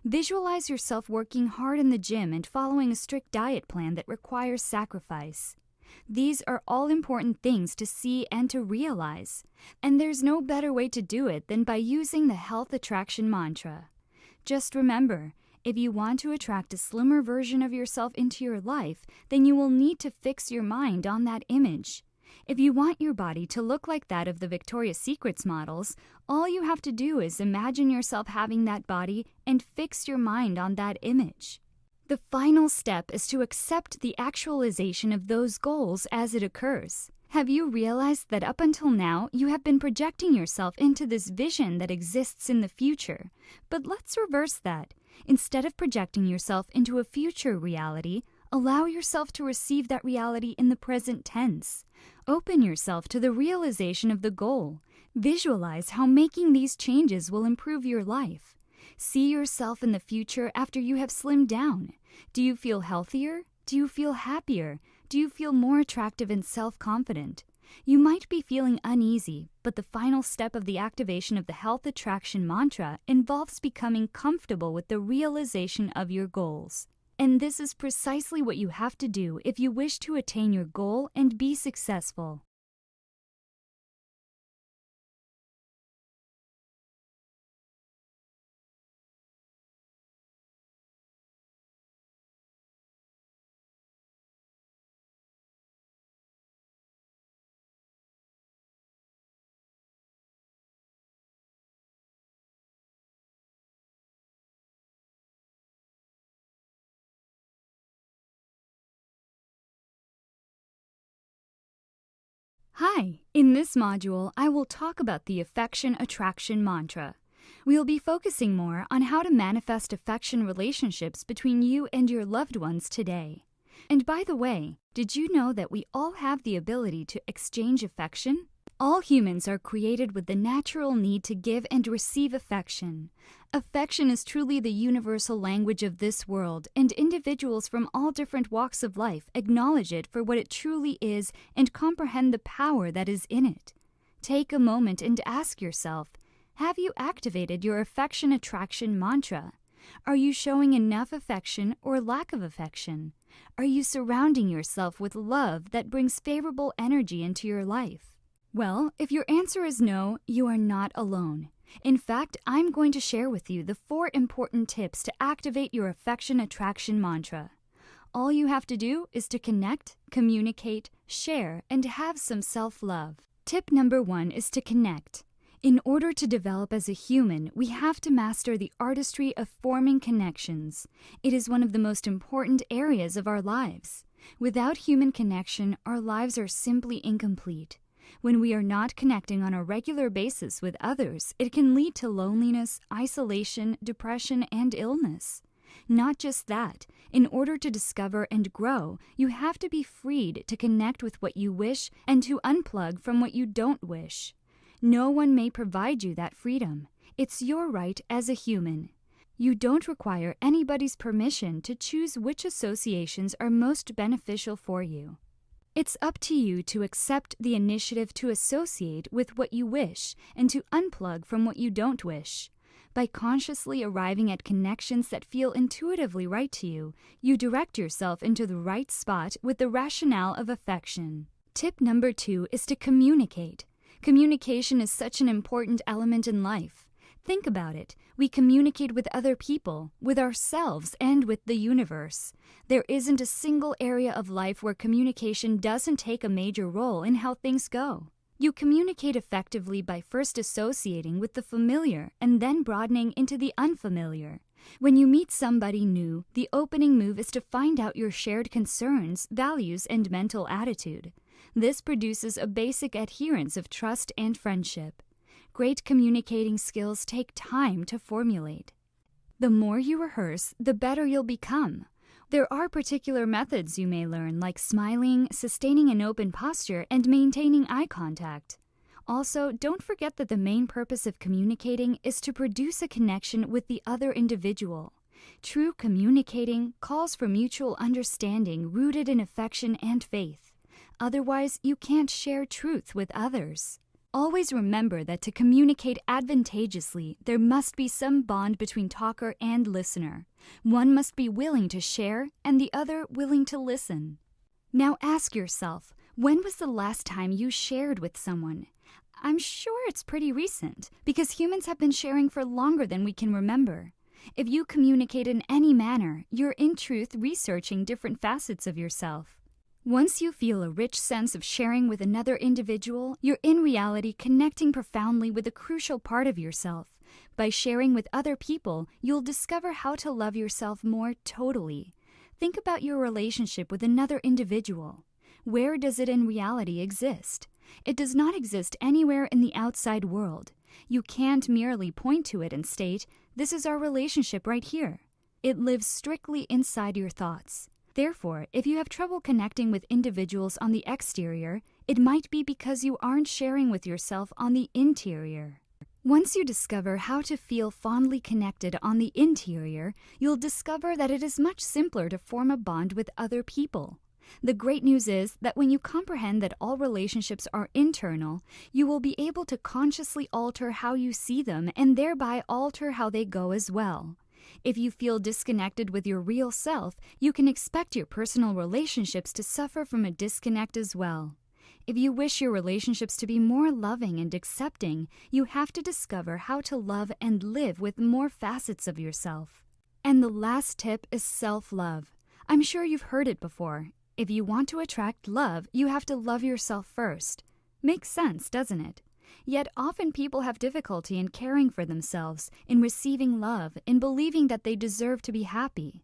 Visualize yourself working hard in the gym and following a strict diet plan that requires sacrifice. These are all important things to see and to realize, and there's no better way to do it than by using the health attraction mantra. Just remember, if you want to attract a slimmer version of yourself into your life, then you will need to fix your mind on that image. If you want your body to look like that of the Victoria's Secret models, all you have to do is imagine yourself having that body and fix your mind on that image. The final step is to accept the actualization of those goals as it occurs. Have you realized that up until now you have been projecting yourself into this vision that exists in the future? But let's reverse that. Instead of projecting yourself into a future reality, allow yourself to receive that reality in the present tense. Open yourself to the realization of the goal. Visualize how making these changes will improve your life. See yourself in the future after you have slimmed down. Do you feel healthier? Do you feel happier? Do you feel more attractive and self-confident? You might be feeling uneasy, but the final step of the activation of the health attraction mantra involves becoming comfortable with the realization of your goals. And this is precisely what you have to do if you wish to attain your goal and be successful. Hi! In this module, I will talk about the affection attraction mantra. We'll be focusing more on how to manifest affection relationships between you and your loved ones today. And by the way, did you know that we all have the ability to exchange affection? All humans are created with the natural need to give and receive affection. Affection is truly the universal language of this world, and individuals from all different walks of life acknowledge it for what it truly is and comprehend the power that is in it. Take a moment and ask yourself, have you activated your affection attraction mantra? Are you showing enough affection or lack of affection? Are you surrounding yourself with love that brings favorable energy into your life? Well, if your answer is no, you are not alone. In fact, I'm going to share with you the 4 important tips to activate your affection attraction mantra. All you have to do is to connect, communicate, share, and have some self-love. Tip number 1 is to connect. In order to develop as a human, we have to master the artistry of forming connections. It is one of the most important areas of our lives. Without human connection, our lives are simply incomplete. When we are not connecting on a regular basis with others, it can lead to loneliness, isolation, depression, and illness. Not just that, in order to discover and grow, you have to be freed to connect with what you wish and to unplug from what you don't wish. No one may provide you that freedom. It's your right as a human. You don't require anybody's permission to choose which associations are most beneficial for you. It's up to you to accept the initiative to associate with what you wish and to unplug from what you don't wish. By consciously arriving at connections that feel intuitively right to you, you direct yourself into the right spot with the rationale of affection. Tip number 2 is to communicate. Communication is such an important element in life. Think about it. We communicate with other people, with ourselves, and with the universe. There isn't a single area of life where communication doesn't take a major role in how things go. You communicate effectively by first associating with the familiar and then broadening into the unfamiliar. When you meet somebody new, the opening move is to find out your shared concerns, values, and mental attitude. This produces a basic adherence of trust and friendship. Great communicating skills take time to formulate. The more you rehearse, the better you'll become. There are particular methods you may learn, like smiling, sustaining an open posture, and maintaining eye contact. Also, don't forget that the main purpose of communicating is to produce a connection with the other individual. True communicating calls for mutual understanding rooted in affection and faith. Otherwise, you can't share truth with others. Always remember that to communicate advantageously, there must be some bond between talker and listener. One must be willing to share and the other willing to listen. Now ask yourself, when was the last time you shared with someone? I'm sure it's pretty recent, because humans have been sharing for longer than we can remember. If you communicate in any manner, you're in truth researching different facets of yourself. Once you feel a rich sense of sharing with another individual, you're in reality connecting profoundly with a crucial part of yourself. By sharing with other people, you'll discover how to love yourself more totally. Think about your relationship with another individual. Where does it in reality exist? It does not exist anywhere in the outside world. You can't merely point to it and state, "This is our relationship right here." It lives strictly inside your thoughts. Therefore, if you have trouble connecting with individuals on the exterior, it might be because you aren't sharing with yourself on the interior. Once you discover how to feel fondly connected on the interior, you'll discover that it is much simpler to form a bond with other people. The great news is that when you comprehend that all relationships are internal, you will be able to consciously alter how you see them and thereby alter how they go as well. If you feel disconnected with your real self, you can expect your personal relationships to suffer from a disconnect as well. If you wish your relationships to be more loving and accepting, you have to discover how to love and live with more facets of yourself. And the last tip is self-love. I'm sure you've heard it before. If you want to attract love, you have to love yourself first. Makes sense, doesn't it? Yet often people have difficulty in caring for themselves, in receiving love, in believing that they deserve to be happy.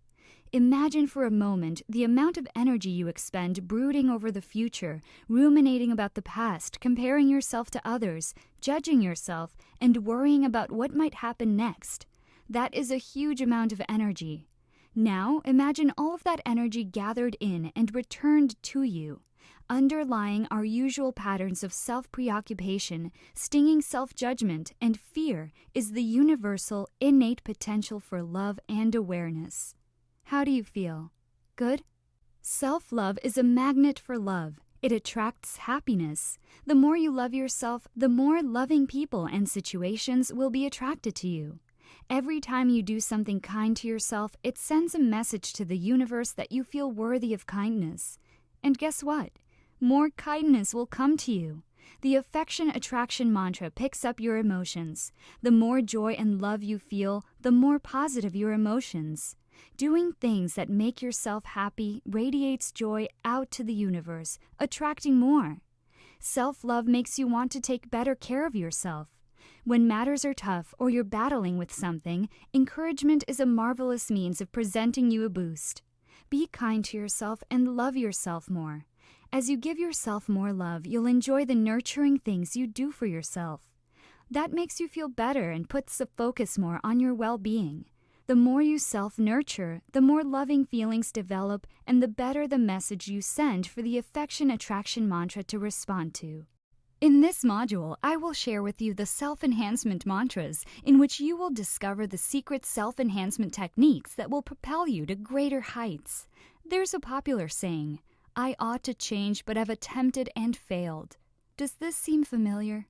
Imagine for a moment the amount of energy you expend brooding over the future, ruminating about the past, comparing yourself to others, judging yourself, and worrying about what might happen next. That is a huge amount of energy. Now, imagine all of that energy gathered in and returned to you. Underlying our usual patterns of self-preoccupation, stinging self-judgment, and fear is the universal, innate potential for love and awareness. How do you feel? Good? Self-love is a magnet for love. It attracts happiness. The more you love yourself, the more loving people and situations will be attracted to you. Every time you do something kind to yourself, it sends a message to the universe that you feel worthy of kindness. And guess what? More kindness will come to you. The affection attraction mantra picks up your emotions. The more joy and love you feel, the more positive your emotions. Doing things that make yourself happy radiates joy out to the universe, attracting more. Self-love makes you want to take better care of yourself. When matters are tough or you're battling with something, encouragement is a marvelous means of presenting you a boost. Be kind to yourself and love yourself more. As you give yourself more love, you'll enjoy the nurturing things you do for yourself. That makes you feel better and puts the focus more on your well-being. The more you self-nurture, the more loving feelings develop and the better the message you send for the affection attraction mantra to respond to. In this module, I will share with you the self-enhancement mantras in which you will discover the secret self-enhancement techniques that will propel you to greater heights. There's a popular saying, "I ought to change but have attempted and failed." Does this seem familiar?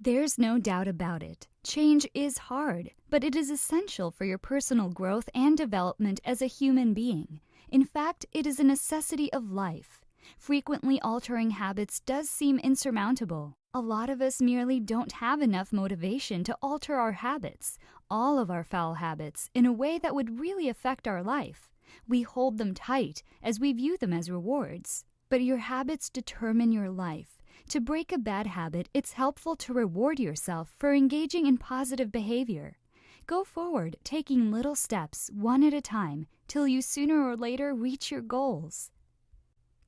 There's no doubt about it. Change is hard, but it is essential for your personal growth and development as a human being. In fact, it is a necessity of life. Frequently altering habits does seem insurmountable. A lot of us merely don't have enough motivation to alter our habits, all of our foul habits, in a way that would really affect our life. We hold them tight as we view them as rewards. But your habits determine your life. To break a bad habit, it's helpful to reward yourself for engaging in positive behavior. Go forward, taking little steps, one at a time, till you sooner or later reach your goals.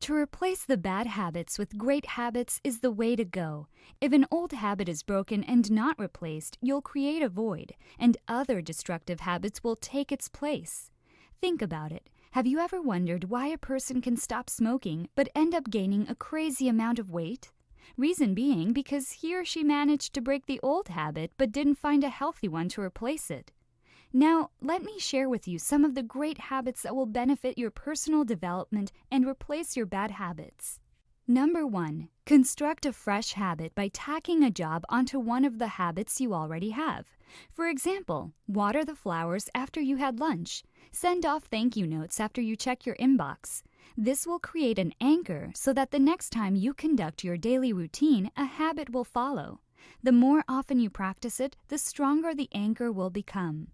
To replace the bad habits with great habits is the way to go. If an old habit is broken and not replaced, you'll create a void, and other destructive habits will take its place. Think about it. Have you ever wondered why a person can stop smoking but end up gaining a crazy amount of weight? Reason being because he or she managed to break the old habit but didn't find a healthy one to replace it. Now, let me share with you some of the great habits that will benefit your personal development and replace your bad habits. Number 1. Construct a fresh habit by tacking a job onto one of the habits you already have. For example, water the flowers after you had lunch. Send off thank you notes after you check your inbox. This will create an anchor so that the next time you conduct your daily routine, a habit will follow. The more often you practice it, the stronger the anchor will become.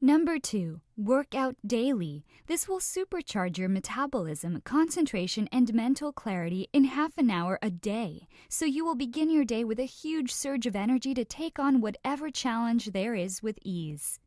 Number 2. Work out daily. This will supercharge your metabolism, concentration, and mental clarity in half an hour a day, so you will begin your day with a huge surge of energy to take on whatever challenge there is with ease.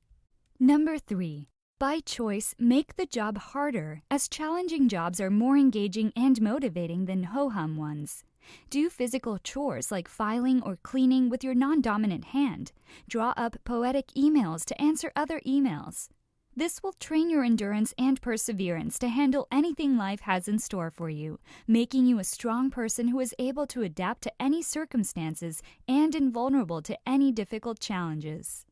Number 3. By choice, make the job harder, as challenging jobs are more engaging and motivating than ho-hum ones. Do physical chores like filing or cleaning with your non-dominant hand. Draw up poetic emails to answer other emails. This will train your endurance and perseverance to handle anything life has in store for you, making you a strong person who is able to adapt to any circumstances and invulnerable to any difficult challenges.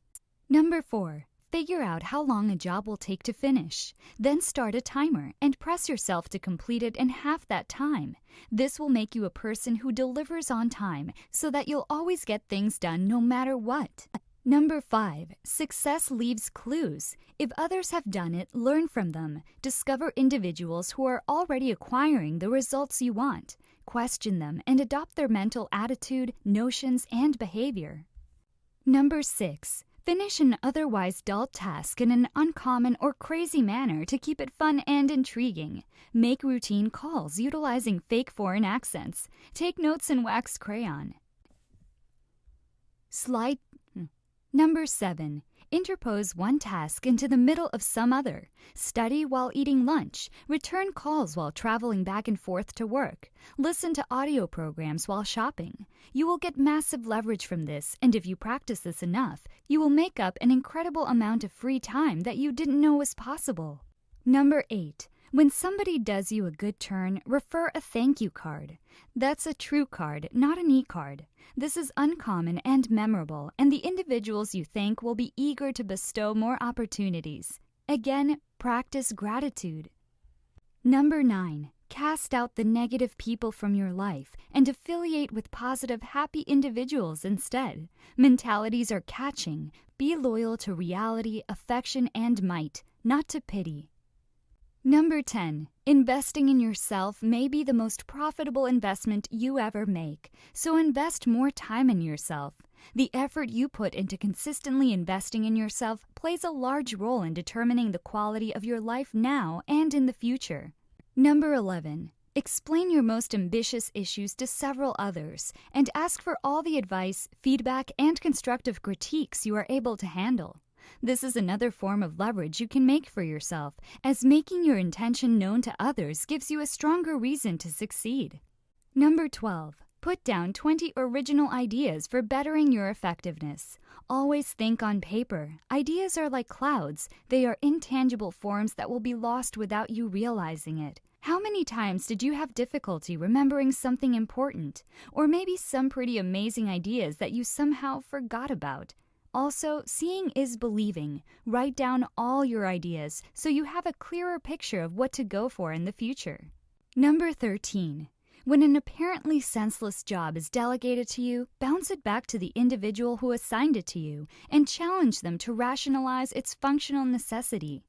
Number 4. Figure out how long a job will take to finish. Then start a timer and press yourself to complete it in half that time. This will make you a person who delivers on time so that you'll always get things done no matter what. Number 5. Success leaves clues. If others have done it, learn from them. Discover individuals who are already acquiring the results you want. Question them and adopt their mental attitude, notions, and behavior. Number 6. Finish an otherwise dull task in an uncommon or crazy manner to keep it fun and intriguing. Make routine calls utilizing fake foreign accents. Take notes in wax crayon. Number 7. Interpose one task into the middle of some other. Study while eating lunch. Return calls while traveling back and forth to work. Listen to audio programs while shopping. You will get massive leverage from this, and if you practice this enough, you will make up an incredible amount of free time that you didn't know was possible. Number 8. When somebody does you a good turn, refer a thank you card. That's a true card, not an e-card. This is uncommon and memorable, and the individuals you thank will be eager to bestow more opportunities. Again, practice gratitude. Number 9. Cast out the negative people from your life and affiliate with positive, happy individuals instead. Mentalities are catching. Be loyal to reality, affection, and might, not to pity. Number 10. Investing in yourself may be the most profitable investment you ever make, so invest more time in yourself. The effort you put into consistently investing in yourself plays a large role in determining the quality of your life now and in the future. Number 11. Explain your most ambitious issues to several others and ask for all the advice, feedback, and constructive critiques you are able to handle. This is another form of leverage you can make for yourself, as making your intention known to others gives you a stronger reason to succeed. Number 12. Put down 20 original ideas for bettering your effectiveness. Always think on paper. Ideas are like clouds. They are intangible forms that will be lost without you realizing it. How many times did you have difficulty remembering something important? Or maybe some pretty amazing ideas that you somehow forgot about? Also, seeing is believing. Write down all your ideas so you have a clearer picture of what to go for in the future. Number 13. When an apparently senseless job is delegated to you, bounce it back to the individual who assigned it to you and challenge them to rationalize its functional necessity.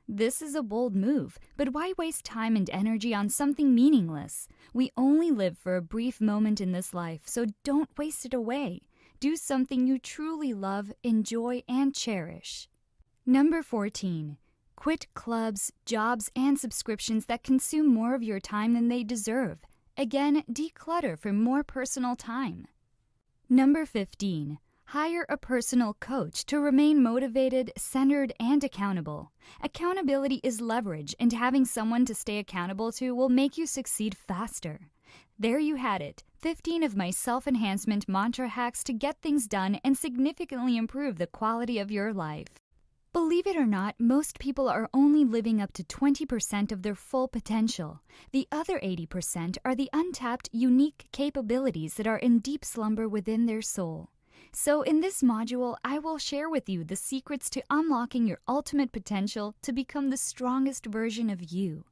This is a bold move, but why waste time and energy on something meaningless? We only live for a brief moment in this life, so don't waste it away. Do something you truly love, enjoy, and cherish. Number 14. Quit clubs, jobs, and subscriptions that consume more of your time than they deserve. Again, declutter for more personal time. Number 15. Hire a personal coach to remain motivated, centered, and accountable. Accountability is leverage, and having someone to stay accountable to will make you succeed faster. There you had it, 15 of my self-enhancement mantra hacks to get things done and significantly improve the quality of your life. Believe it or not, most people are only living up to 20% of their full potential. The other 80% are the untapped, unique capabilities that are in deep slumber within their soul. So in this module, I will share with you the secrets to unlocking your ultimate potential to become the strongest version of you.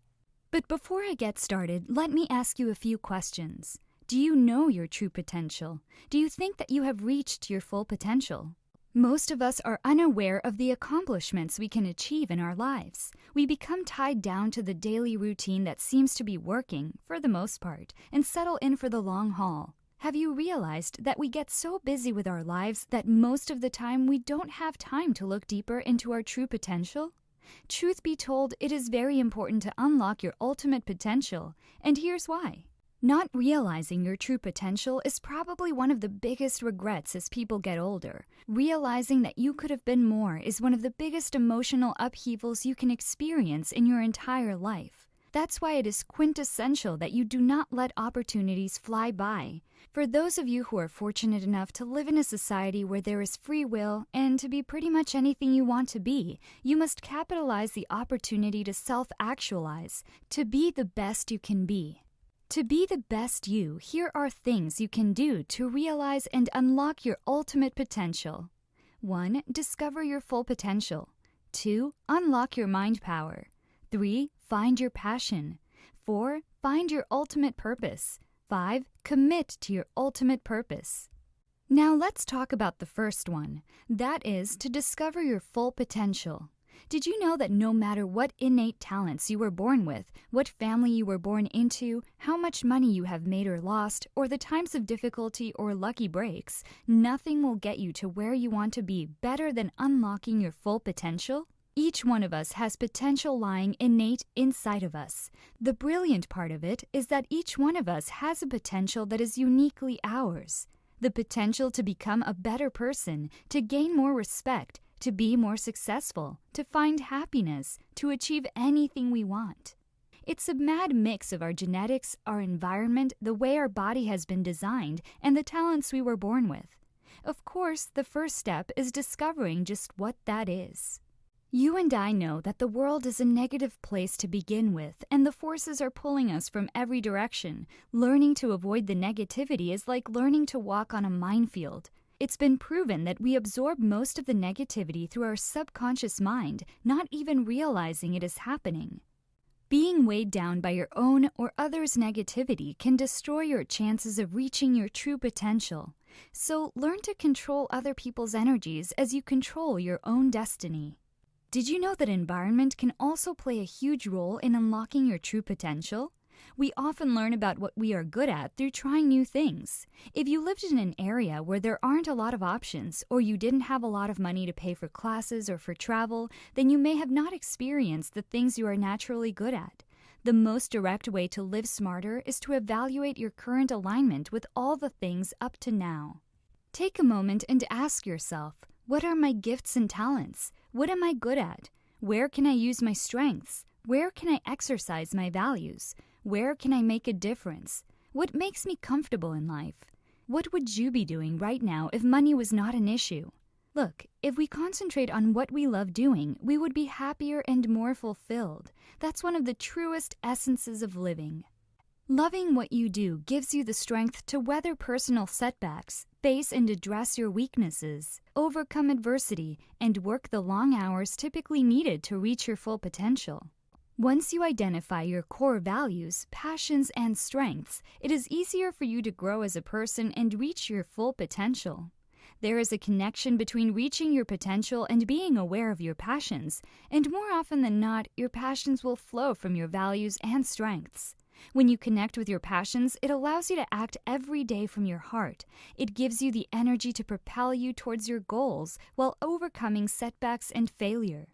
But before I get started, let me ask you a few questions. Do you know your true potential? Do you think that you have reached your full potential? Most of us are unaware of the accomplishments we can achieve in our lives. We become tied down to the daily routine that seems to be working, for the most part, and settle in for the long haul. Have you realized that we get so busy with our lives that most of the time we don't have time to look deeper into our true potential? Truth be told, it is very important to unlock your ultimate potential, and here's why. Not realizing your true potential is probably one of the biggest regrets as people get older. Realizing that you could have been more is one of the biggest emotional upheavals you can experience in your entire life. That's why it is quintessential that you do not let opportunities fly by. For those of you who are fortunate enough to live in a society where there is free will and to be pretty much anything you want to be, you must capitalize the opportunity to self-actualize, to be the best you can be. To be the best you, here are things you can do to realize and unlock your ultimate potential. 1. Discover your full potential. 2. Unlock your mind power. 3. Find your passion. 4. Find your ultimate purpose. 5. Commit to your ultimate purpose. Now let's talk about the first one. That is to discover your full potential. Did you know that no matter what innate talents you were born with, what family you were born into, how much money you have made or lost, or the times of difficulty or lucky breaks, nothing will get you to where you want to be better than unlocking your full potential? Each one of us has potential lying innate inside of us. The brilliant part of it is that each one of us has a potential that is uniquely ours. The potential to become a better person, to gain more respect, to be more successful, to find happiness, to achieve anything we want. It's a mad mix of our genetics, our environment, the way our body has been designed, and the talents we were born with. Of course, the first step is discovering just what that is. You and I know that the world is a negative place to begin with, and the forces are pulling us from every direction. Learning to avoid the negativity is like learning to walk on a minefield. It's been proven that we absorb most of the negativity through our subconscious mind, not even realizing it is happening. Being weighed down by your own or others' negativity can destroy your chances of reaching your true potential. So learn to control other people's energies as you control your own destiny. Did you know that environment can also play a huge role in unlocking your true potential? We often learn about what we are good at through trying new things. If you lived in an area where there aren't a lot of options, or you didn't have a lot of money to pay for classes or for travel, then you may have not experienced the things you are naturally good at. The most direct way to live smarter is to evaluate your current alignment with all the things up to now. Take a moment and ask yourself, what are my gifts and talents? What am I good at? Where can I use my strengths? Where can I exercise my values? Where can I make a difference? What makes me comfortable in life? What would you be doing right now if money was not an issue? Look, if we concentrate on what we love doing, we would be happier and more fulfilled. That's one of the truest essences of living. Loving what you do gives you the strength to weather personal setbacks, face and address your weaknesses, overcome adversity, and work the long hours typically needed to reach your full potential. Once you identify your core values, passions, and strengths, it is easier for you to grow as a person and reach your full potential. There is a connection between reaching your potential and being aware of your passions, and more often than not, your passions will flow from your values and strengths. When you connect with your passions, it allows you to act every day from your heart. It gives you the energy to propel you towards your goals while overcoming setbacks and failure.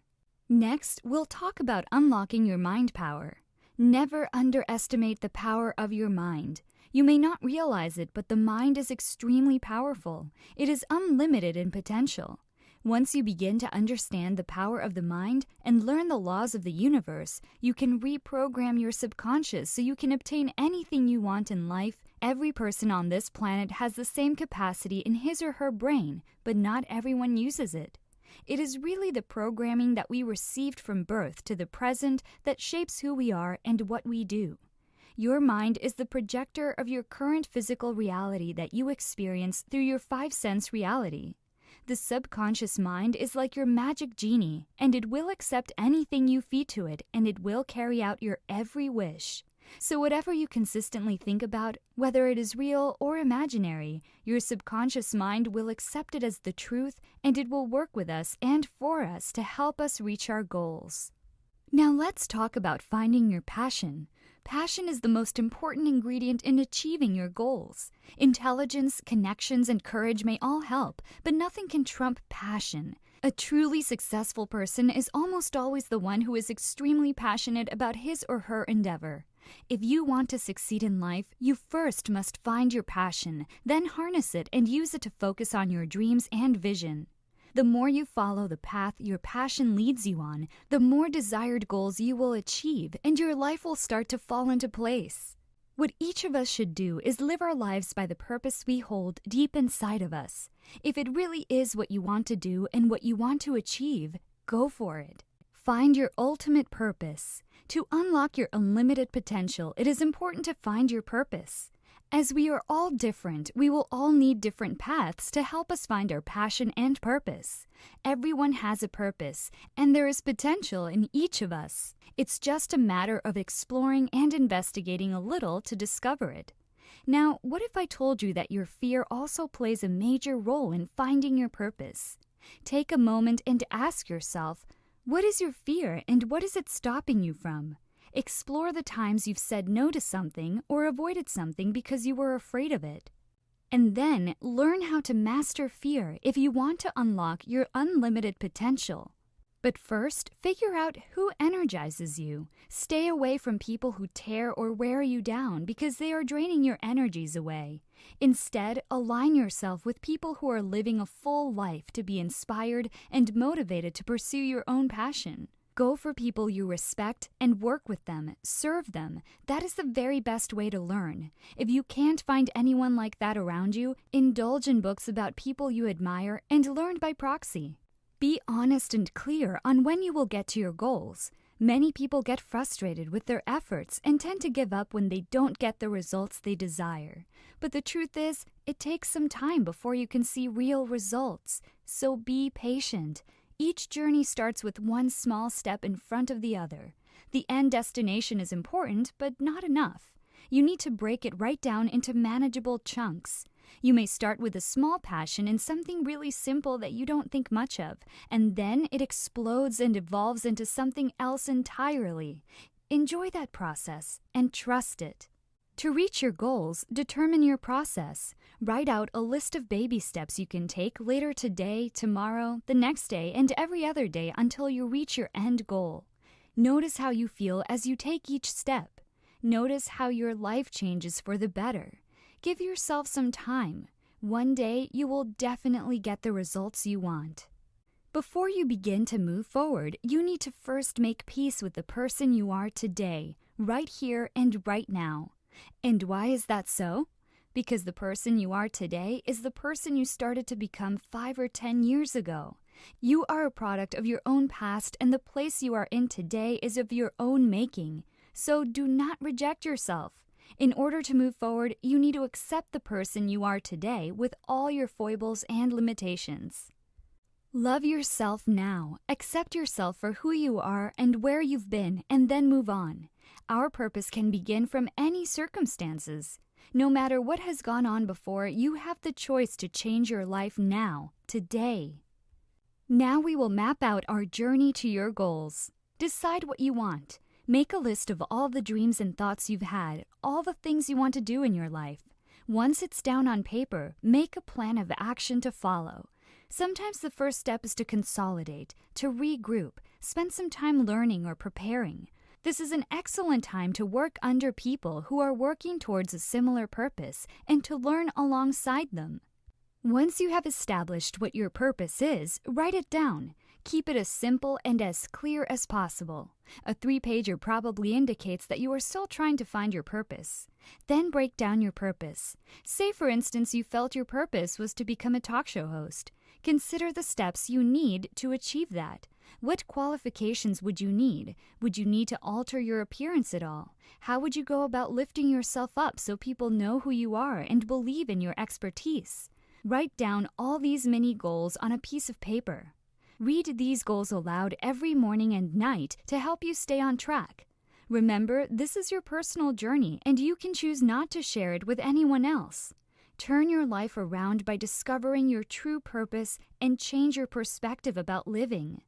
Next, we'll talk about unlocking your mind power. Never underestimate the power of your mind. You may not realize it, but the mind is extremely powerful. It is unlimited in potential. Once you begin to understand the power of the mind and learn the laws of the universe, you can reprogram your subconscious so you can obtain anything you want in life. Every person on this planet has the same capacity in his or her brain, but not everyone uses it. It is really the programming that we received from birth to the present that shapes who we are and what we do. Your mind is the projector of your current physical reality that you experience through your five-sense reality. The subconscious mind is like your magic genie, and it will accept anything you feed to it, and it will carry out your every wish. So whatever you consistently think about, whether it is real or imaginary, your subconscious mind will accept it as the truth, and it will work with us and for us to help us reach our goals. Now let's talk about finding your passion. Passion is the most important ingredient in achieving your goals. Intelligence, connections, and courage may all help, but nothing can trump passion. A truly successful person is almost always the one who is extremely passionate about his or her endeavor. If you want to succeed in life, you first must find your passion, then harness it and use it to focus on your dreams and vision. The more you follow the path your passion leads you on, the more desired goals you will achieve, and your life will start to fall into place. What each of us should do is live our lives by the purpose we hold deep inside of us. If it really is what you want to do and what you want to achieve, go for it. Find your ultimate purpose. To unlock your unlimited potential, it is important to find your purpose. As we are all different, we will all need different paths to help us find our passion and purpose. Everyone has a purpose, and there is potential in each of us. It's just a matter of exploring and investigating a little to discover it. Now, what if I told you that your fear also plays a major role in finding your purpose? Take a moment and ask yourself, what is your fear and what is it stopping you from? Explore the times you've said no to something or avoided something because you were afraid of it. And then learn how to master fear if you want to unlock your unlimited potential. But first, figure out who energizes you. Stay away from people who tear or wear you down because they are draining your energies away. Instead, align yourself with people who are living a full life to be inspired and motivated to pursue your own passion. Go for people you respect and work with them, serve them. That is the very best way to learn. If you can't find anyone like that around you, indulge in books about people you admire and learn by proxy. Be honest and clear on when you will get to your goals. Many people get frustrated with their efforts and tend to give up when they don't get the results they desire. But the truth is, it takes some time before you can see real results. So be patient. Each journey starts with one small step in front of the other. The end destination is important, but not enough. You need to break it right down into manageable chunks. You may start with a small passion in something really simple that you don't think much of, and then it explodes and evolves into something else entirely. Enjoy that process and trust it. To reach your goals, determine your process. Write out a list of baby steps you can take later today, tomorrow, the next day, and every other day until you reach your end goal. Notice how you feel as you take each step. Notice how your life changes for the better. Give yourself some time. One day, you will definitely get the results you want. Before you begin to move forward, you need to first make peace with the person you are today, right here and right now. And why is that so? Because the person you are today is the person you started to become 5 or 10 years ago. You are a product of your own past, and the place you are in today is of your own making. So do not reject yourself. In order to move forward, you need to accept the person you are today with all your foibles and limitations. Love yourself now. Accept yourself for who you are and where you've been, and then move on. Our purpose can begin from any circumstances. No matter what has gone on before, you have the choice to change your life now, today. Now we will map out our journey to your goals. Decide what you want. Make a list of all the dreams and thoughts you've had, all the things you want to do in your life. Once it's down on paper, make a plan of action to follow. Sometimes the first step is to consolidate, to regroup, spend some time learning or preparing. This is an excellent time to work under people who are working towards a similar purpose and to learn alongside them. Once you have established what your purpose is, write it down. Keep it as simple and as clear as possible. A 3-pager probably indicates that you are still trying to find your purpose. Then break down your purpose. Say, for instance, you felt your purpose was to become a talk show host. Consider the steps you need to achieve that. What qualifications would you need? Would you need to alter your appearance at all? How would you go about lifting yourself up so people know who you are and believe in your expertise? Write down all these mini goals on a piece of paper. Read these goals aloud every morning and night to help you stay on track. Remember, this is your personal journey, and you can choose not to share it with anyone else. Turn your life around by discovering your true purpose and change your perspective about living.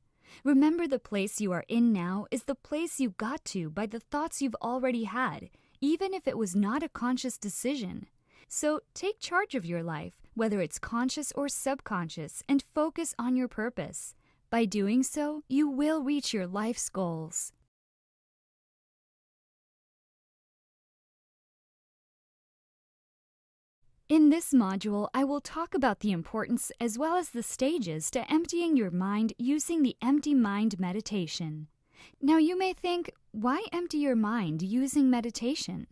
Remember, the place you are in now is the place you got to by the thoughts you've already had, even if it was not a conscious decision. So take charge of your life, whether it's conscious or subconscious, and focus on your purpose. By doing so, you will reach your life's goals. In this module, I will talk about the importance as well as the stages to emptying your mind using the empty mind meditation. Now you may think, why empty your mind using meditation?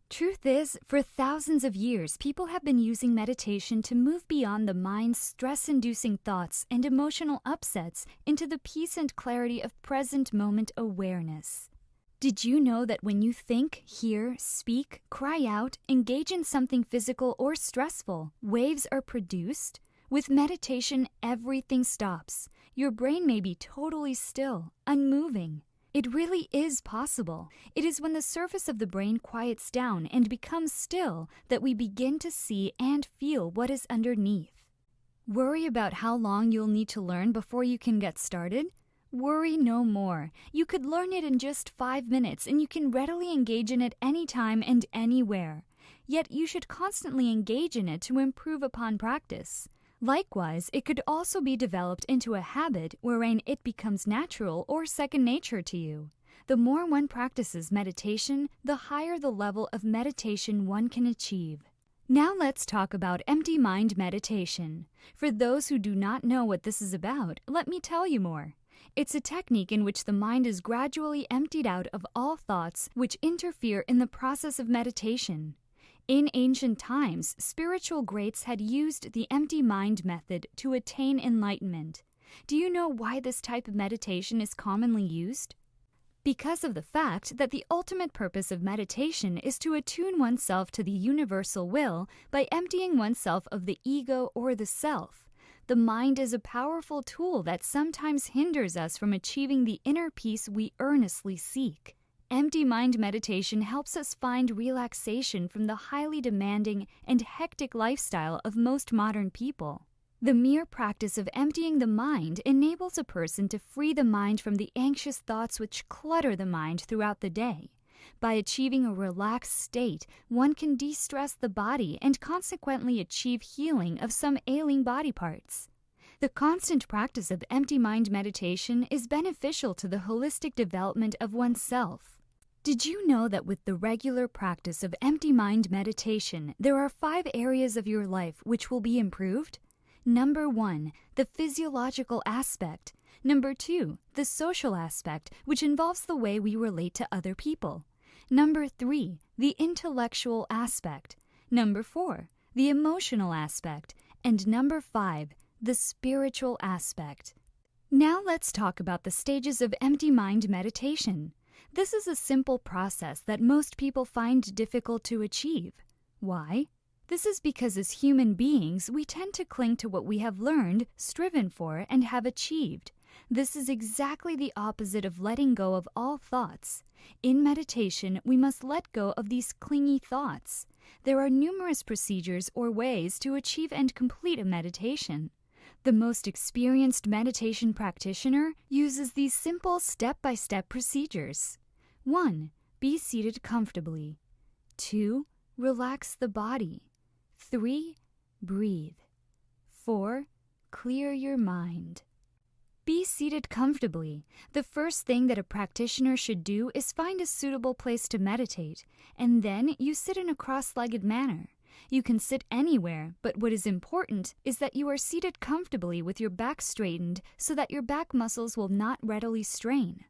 Truth is, for thousands of years, people have been using meditation to move beyond the mind's stress-inducing thoughts and emotional upsets into the peace and clarity of present moment awareness. Did you know that when you think, hear, speak, cry out, engage in something physical or stressful, waves are produced? With meditation, everything stops. Your brain may be totally still, unmoving. It really is possible. It is when the surface of the brain quiets down and becomes still that we begin to see and feel what is underneath. Worry about how long you'll need to learn before you can get started? Worry no more. You could learn it in just 5 minutes and you can readily engage in it anytime and anywhere. Yet you should constantly engage in it to improve upon practice. Likewise, it could also be developed into a habit wherein it becomes natural or second nature to you. The more one practices meditation, the higher the level of meditation one can achieve. Now let's talk about empty mind meditation. For those who do not know what this is about, let me tell you more. It's a technique in which the mind is gradually emptied out of all thoughts which interfere in the process of meditation. In ancient times, spiritual greats had used the empty mind method to attain enlightenment. Do you know why this type of meditation is commonly used? Because of the fact that the ultimate purpose of meditation is to attune oneself to the universal will by emptying oneself of the ego or the self. The mind is a powerful tool that sometimes hinders us from achieving the inner peace we earnestly seek. Empty mind meditation helps us find relaxation from the highly demanding and hectic lifestyle of most modern people. The mere practice of emptying the mind enables a person to free the mind from the anxious thoughts which clutter the mind throughout the day. By achieving a relaxed state, one can de-stress the body and consequently achieve healing of some ailing body parts. The constant practice of empty mind meditation is beneficial to the holistic development of oneself. Did you know that with the regular practice of empty mind meditation, there are 5 areas of your life which will be improved? Number 1, the physiological aspect. Number 2, the social aspect, which involves the way we relate to other people. Number 3, the intellectual aspect. Number 4, the emotional aspect. And number 5, the spiritual aspect. Now let's talk about the stages of empty mind meditation. This is a simple process that most people find difficult to achieve. Why? This is because as human beings, we tend to cling to what we have learned, striven for, and have achieved. This is exactly the opposite of letting go of all thoughts. In meditation, we must let go of these clingy thoughts. There are numerous procedures or ways to achieve and complete a meditation. The most experienced meditation practitioner uses these simple step-by-step procedures. 1. Be seated comfortably. 2. Relax the body. 3. Breathe. 4. Clear your mind. Be seated comfortably. The first thing that a practitioner should do is find a suitable place to meditate, and then you sit in a cross-legged manner. You can sit anywhere, but what is important is that you are seated comfortably with your back straightened so that your back muscles will not readily strain.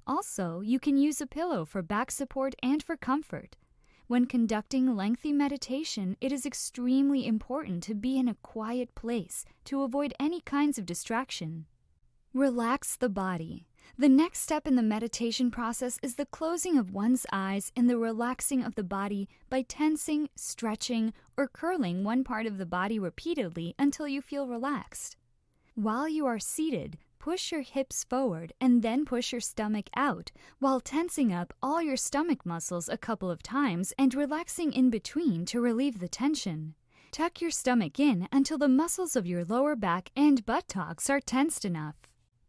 Also, you can use a pillow for back support and for comfort. When conducting lengthy meditation, it is extremely important to be in a quiet place to avoid any kinds of distraction. Relax the body. The next step in the meditation process is the closing of one's eyes and the relaxing of the body by tensing, stretching, or curling one part of the body repeatedly until you feel relaxed. While you are seated, push your hips forward and then push your stomach out while tensing up all your stomach muscles a couple of times and relaxing in between to relieve the tension. Tuck your stomach in until the muscles of your lower back and buttocks are tensed enough.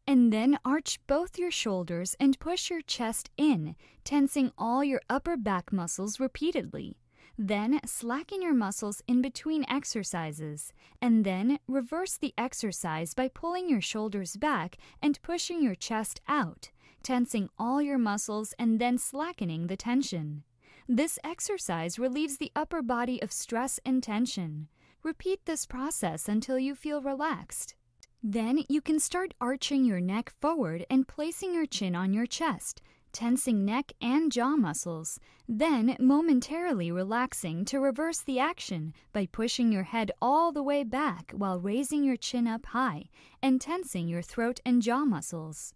And then arch both your shoulders and push your chest in, tensing all your upper back muscles repeatedly. Then slacken your muscles in between exercises, and then reverse the exercise by pulling your shoulders back and pushing your chest out, tensing all your muscles and then slackening the tension. This exercise relieves the upper body of stress and tension. Repeat this process until you feel relaxed. Then you can start arching your neck forward and placing your chin on your chest, tensing neck and jaw muscles, then momentarily relaxing to reverse the action by pushing your head all the way back while raising your chin up high and tensing your throat and jaw muscles.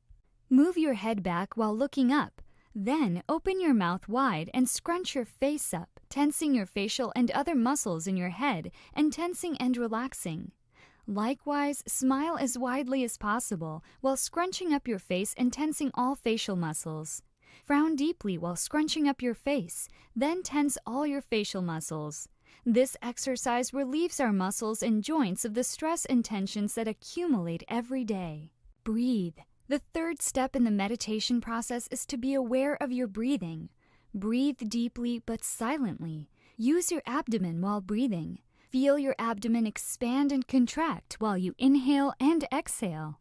Move your head back while looking up. Then open your mouth wide and scrunch your face up, tensing your facial and other muscles in your head and tensing and relaxing. Likewise, smile as widely as possible while scrunching up your face and tensing all facial muscles. Frown deeply while scrunching up your face, then tense all your facial muscles. This exercise relieves our muscles and joints of the stress and tensions that accumulate every day. Breathe. The third step in the meditation process is to be aware of your breathing. Breathe deeply but silently. Use your abdomen while breathing. Feel your abdomen expand and contract while you inhale and exhale.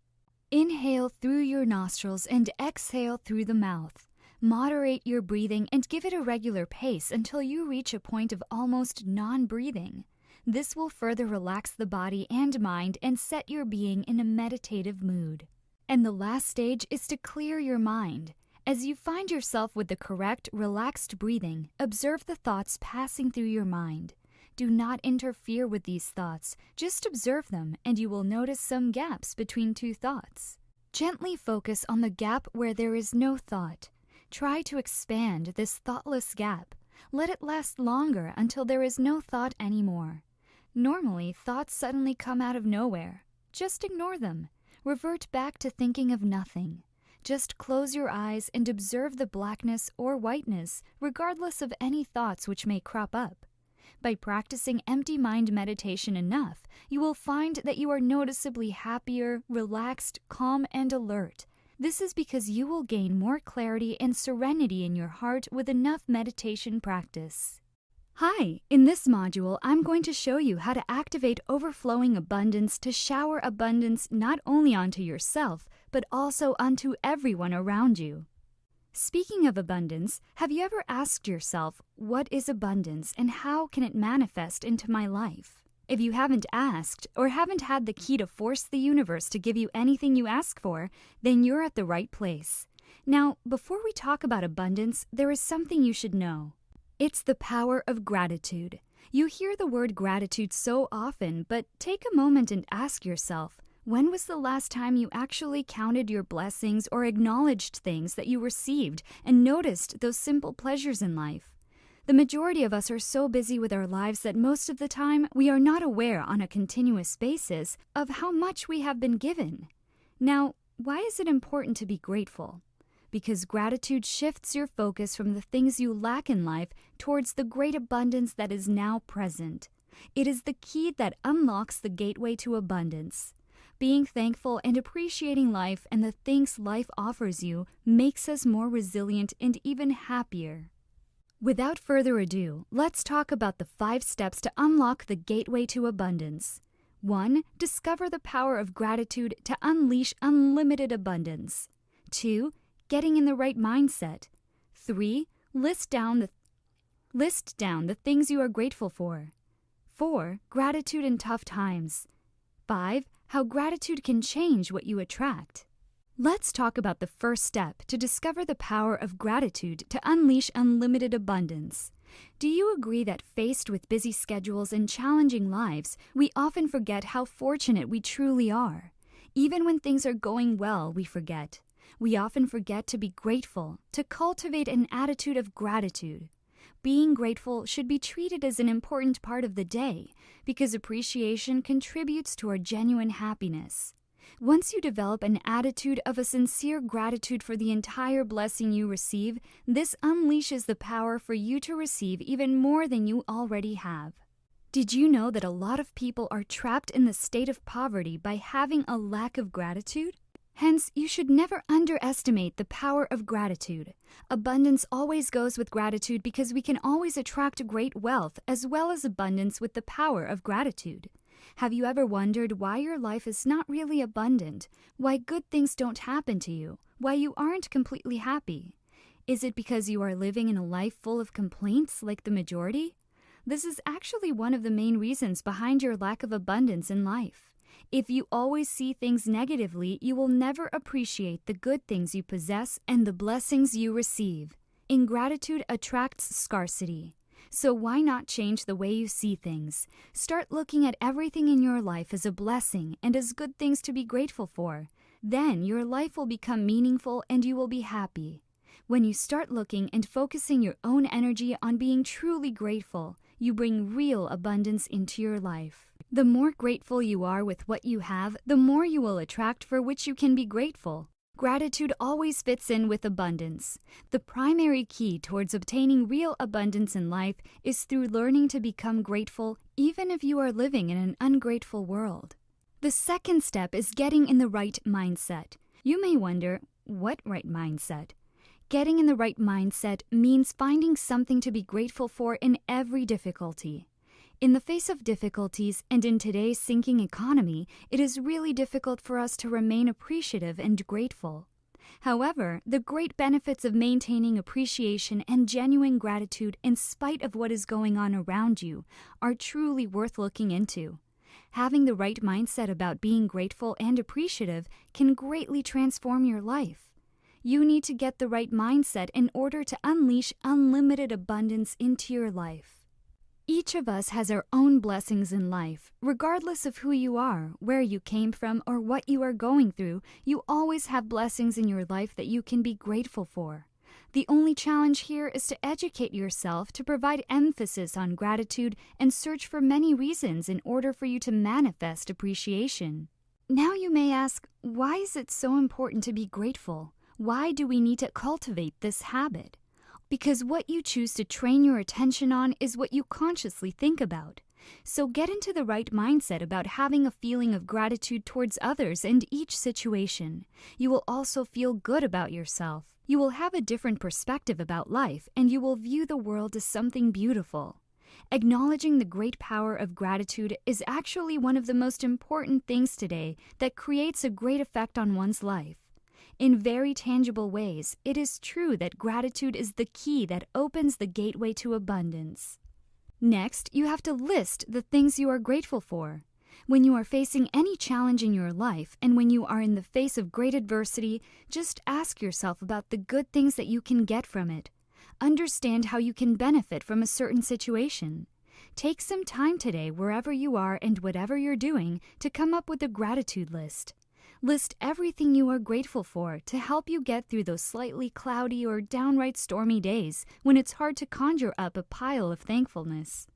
Inhale through your nostrils and exhale through the mouth. Moderate your breathing and give it a regular pace until you reach a point of almost non-breathing. This will further relax the body and mind and set your being in a meditative mood. And the last stage is to clear your mind. As you find yourself with the correct, relaxed breathing, observe the thoughts passing through your mind. Do not interfere with these thoughts. Just observe them, and you will notice some gaps between two thoughts. Gently focus on the gap where there is no thought. Try to expand this thoughtless gap. Let it last longer until there is no thought anymore. Normally, thoughts suddenly come out of nowhere. Just ignore them. Revert back to thinking of nothing. Just close your eyes and observe the blackness or whiteness, regardless of any thoughts which may crop up. By practicing empty mind meditation enough, you will find that you are noticeably happier, relaxed, calm, and alert. This is because you will gain more clarity and serenity in your heart with enough meditation practice. Hi! In this module, I'm going to show you how to activate overflowing abundance to shower abundance not only onto yourself, but also onto everyone around you. Speaking of abundance, have you ever asked yourself, what is abundance and how can it manifest into my life? If you haven't asked or haven't had the key to force the universe to give you anything you ask for, then you're at the right place. Now, before we talk about abundance, there is something you should know. It's the power of gratitude. You hear the word gratitude so often, but take a moment and ask yourself, when was the last time you actually counted your blessings or acknowledged things that you received and noticed those simple pleasures in life? The majority of us are so busy with our lives that most of the time we are not aware on a continuous basis of how much we have been given. Now, why is it important to be grateful? Because gratitude shifts your focus from the things you lack in life towards the great abundance that is now present. It is the key that unlocks the gateway to abundance. Being thankful and appreciating life and the things life offers you makes us more resilient and even happier. Without further ado, let's talk about the 5 steps to unlock the gateway to abundance. 1. Discover the power of gratitude to unleash unlimited abundance. 2. Getting in the right mindset. 3. List down the things you are grateful for. 4. Gratitude in tough times. 5. How gratitude can change what you attract. Let's talk about the first step to discover the power of gratitude to unleash unlimited abundance. Do you agree that faced with busy schedules and challenging lives, we often forget how fortunate we truly are? Even when things are going well, we forget. We often forget to be grateful, to cultivate an attitude of gratitude. Being grateful should be treated as an important part of the day because appreciation contributes to our genuine happiness. Once you develop an attitude of a sincere gratitude for the entire blessing you receive, this unleashes the power for you to receive even more than you already have. Did you know that a lot of people are trapped in the state of poverty by having a lack of gratitude? Hence, you should never underestimate the power of gratitude. Abundance always goes with gratitude because we can always attract great wealth as well as abundance with the power of gratitude. Have you ever wondered why your life is not really abundant? Why good things don't happen to you? Why you aren't completely happy? Is it because you are living in a life full of complaints like the majority? This is actually one of the main reasons behind your lack of abundance in life. If you always see things negatively, you will never appreciate the good things you possess and the blessings you receive. Ingratitude attracts scarcity. So why not change the way you see things? Start looking at everything in your life as a blessing and as good things to be grateful for. Then your life will become meaningful and you will be happy. When you start looking and focusing your own energy on being truly grateful, you bring real abundance into your life. The more grateful you are with what you have, the more you will attract for which you can be grateful. Gratitude always fits in with abundance. The primary key towards obtaining real abundance in life is through learning to become grateful, even if you are living in an ungrateful world. The second step is getting in the right mindset. You may wonder, what right mindset? Getting in the right mindset means finding something to be grateful for in every difficulty. In the face of difficulties and in today's sinking economy, it is really difficult for us to remain appreciative and grateful. However, the great benefits of maintaining appreciation and genuine gratitude in spite of what is going on around you are truly worth looking into. Having the right mindset about being grateful and appreciative can greatly transform your life. You need to get the right mindset in order to unleash unlimited abundance into your life. Each of us has our own blessings in life. Regardless of who you are, where you came from, or what you are going through, you always have blessings in your life that you can be grateful for. The only challenge here is to educate yourself to provide emphasis on gratitude and search for many reasons in order for you to manifest appreciation. Now you may ask, why is it so important to be grateful? Why do we need to cultivate this habit? Because what you choose to train your attention on is what you consciously think about. So get into the right mindset about having a feeling of gratitude towards others and each situation. You will also feel good about yourself. You will have a different perspective about life, and you will view the world as something beautiful. Acknowledging the great power of gratitude is actually one of the most important things today that creates a great effect on one's life. In very tangible ways, it is true that gratitude is the key that opens the gateway to abundance. Next, you have to list the things you are grateful for. When you are facing any challenge in your life and when you are in the face of great adversity, just ask yourself about the good things that you can get from it. Understand how you can benefit from a certain situation. Take some time today, wherever you are and whatever you're doing, to come up with a gratitude list. List everything you are grateful for to help you get through those slightly cloudy or downright stormy days when it's hard to conjure up a pile of thankfulness.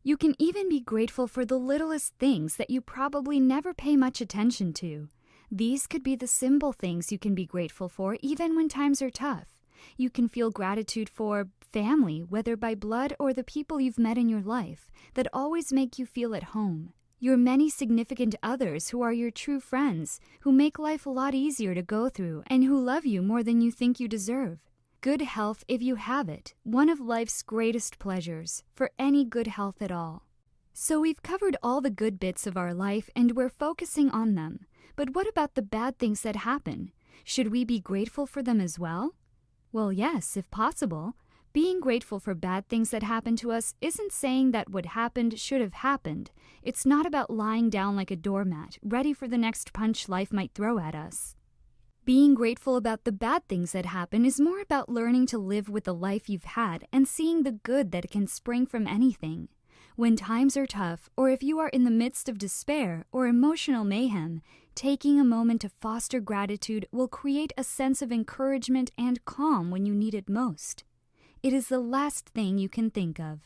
You can even be grateful for the littlest things that you probably never pay much attention to. These could be the simple things you can be grateful for even when times are tough. You can feel gratitude for family, whether by blood or the people you've met in your life, that always make you feel at home. Your many significant others who are your true friends, who make life a lot easier to go through, and who love you more than you think you deserve. Good health, if you have it, one of life's greatest pleasures, for any good health at all. So we've covered all the good bits of our life and we're focusing on them. But what about the bad things that happen? Should we be grateful for them as well? Well, yes, if possible. Being grateful for bad things that happen to us isn't saying that what happened should have happened. It's not about lying down like a doormat, ready for the next punch life might throw at us. Being grateful about the bad things that happen is more about learning to live with the life you've had and seeing the good that can spring from anything. When times are tough, or if you are in the midst of despair or emotional mayhem, taking a moment to foster gratitude will create a sense of encouragement and calm when you need it most. It is the last thing you can think of.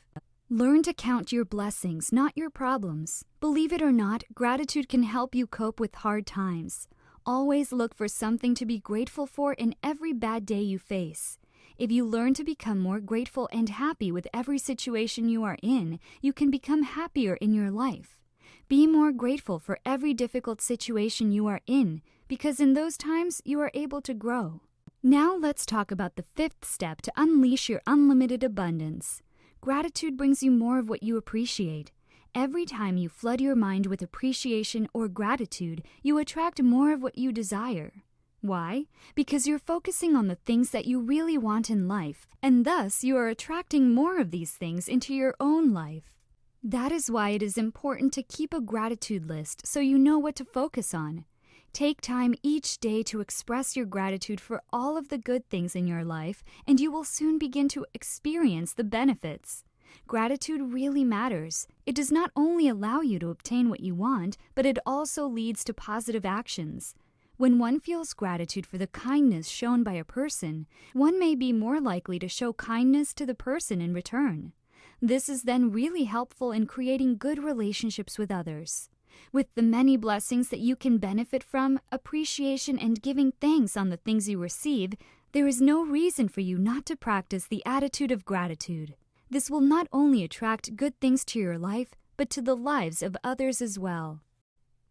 Learn to count your blessings, not your problems. Believe it or not, gratitude can help you cope with hard times. Always look for something to be grateful for in every bad day you face. If you learn to become more grateful and happy with every situation you are in, you can become happier in your life. Be more grateful for every difficult situation you are in, because in those times you are able to grow. Now let's talk about the fifth step to unleash your unlimited abundance. Gratitude brings you more of what you appreciate. Every time you flood your mind with appreciation or gratitude, you attract more of what you desire. Why? Because you're focusing on the things that you really want in life, and thus you are attracting more of these things into your own life. That is why it is important to keep a gratitude list so you know what to focus on. Take time each day to express your gratitude for all of the good things in your life, and you will soon begin to experience the benefits. Gratitude really matters. It does not only allow you to obtain what you want, but it also leads to positive actions. When one feels gratitude for the kindness shown by a person, one may be more likely to show kindness to the person in return. This is then really helpful in creating good relationships with others. With the many blessings that you can benefit from, appreciation and giving thanks on the things you receive, there is no reason for you not to practice the attitude of gratitude. This will not only attract good things to your life, but to the lives of others as well.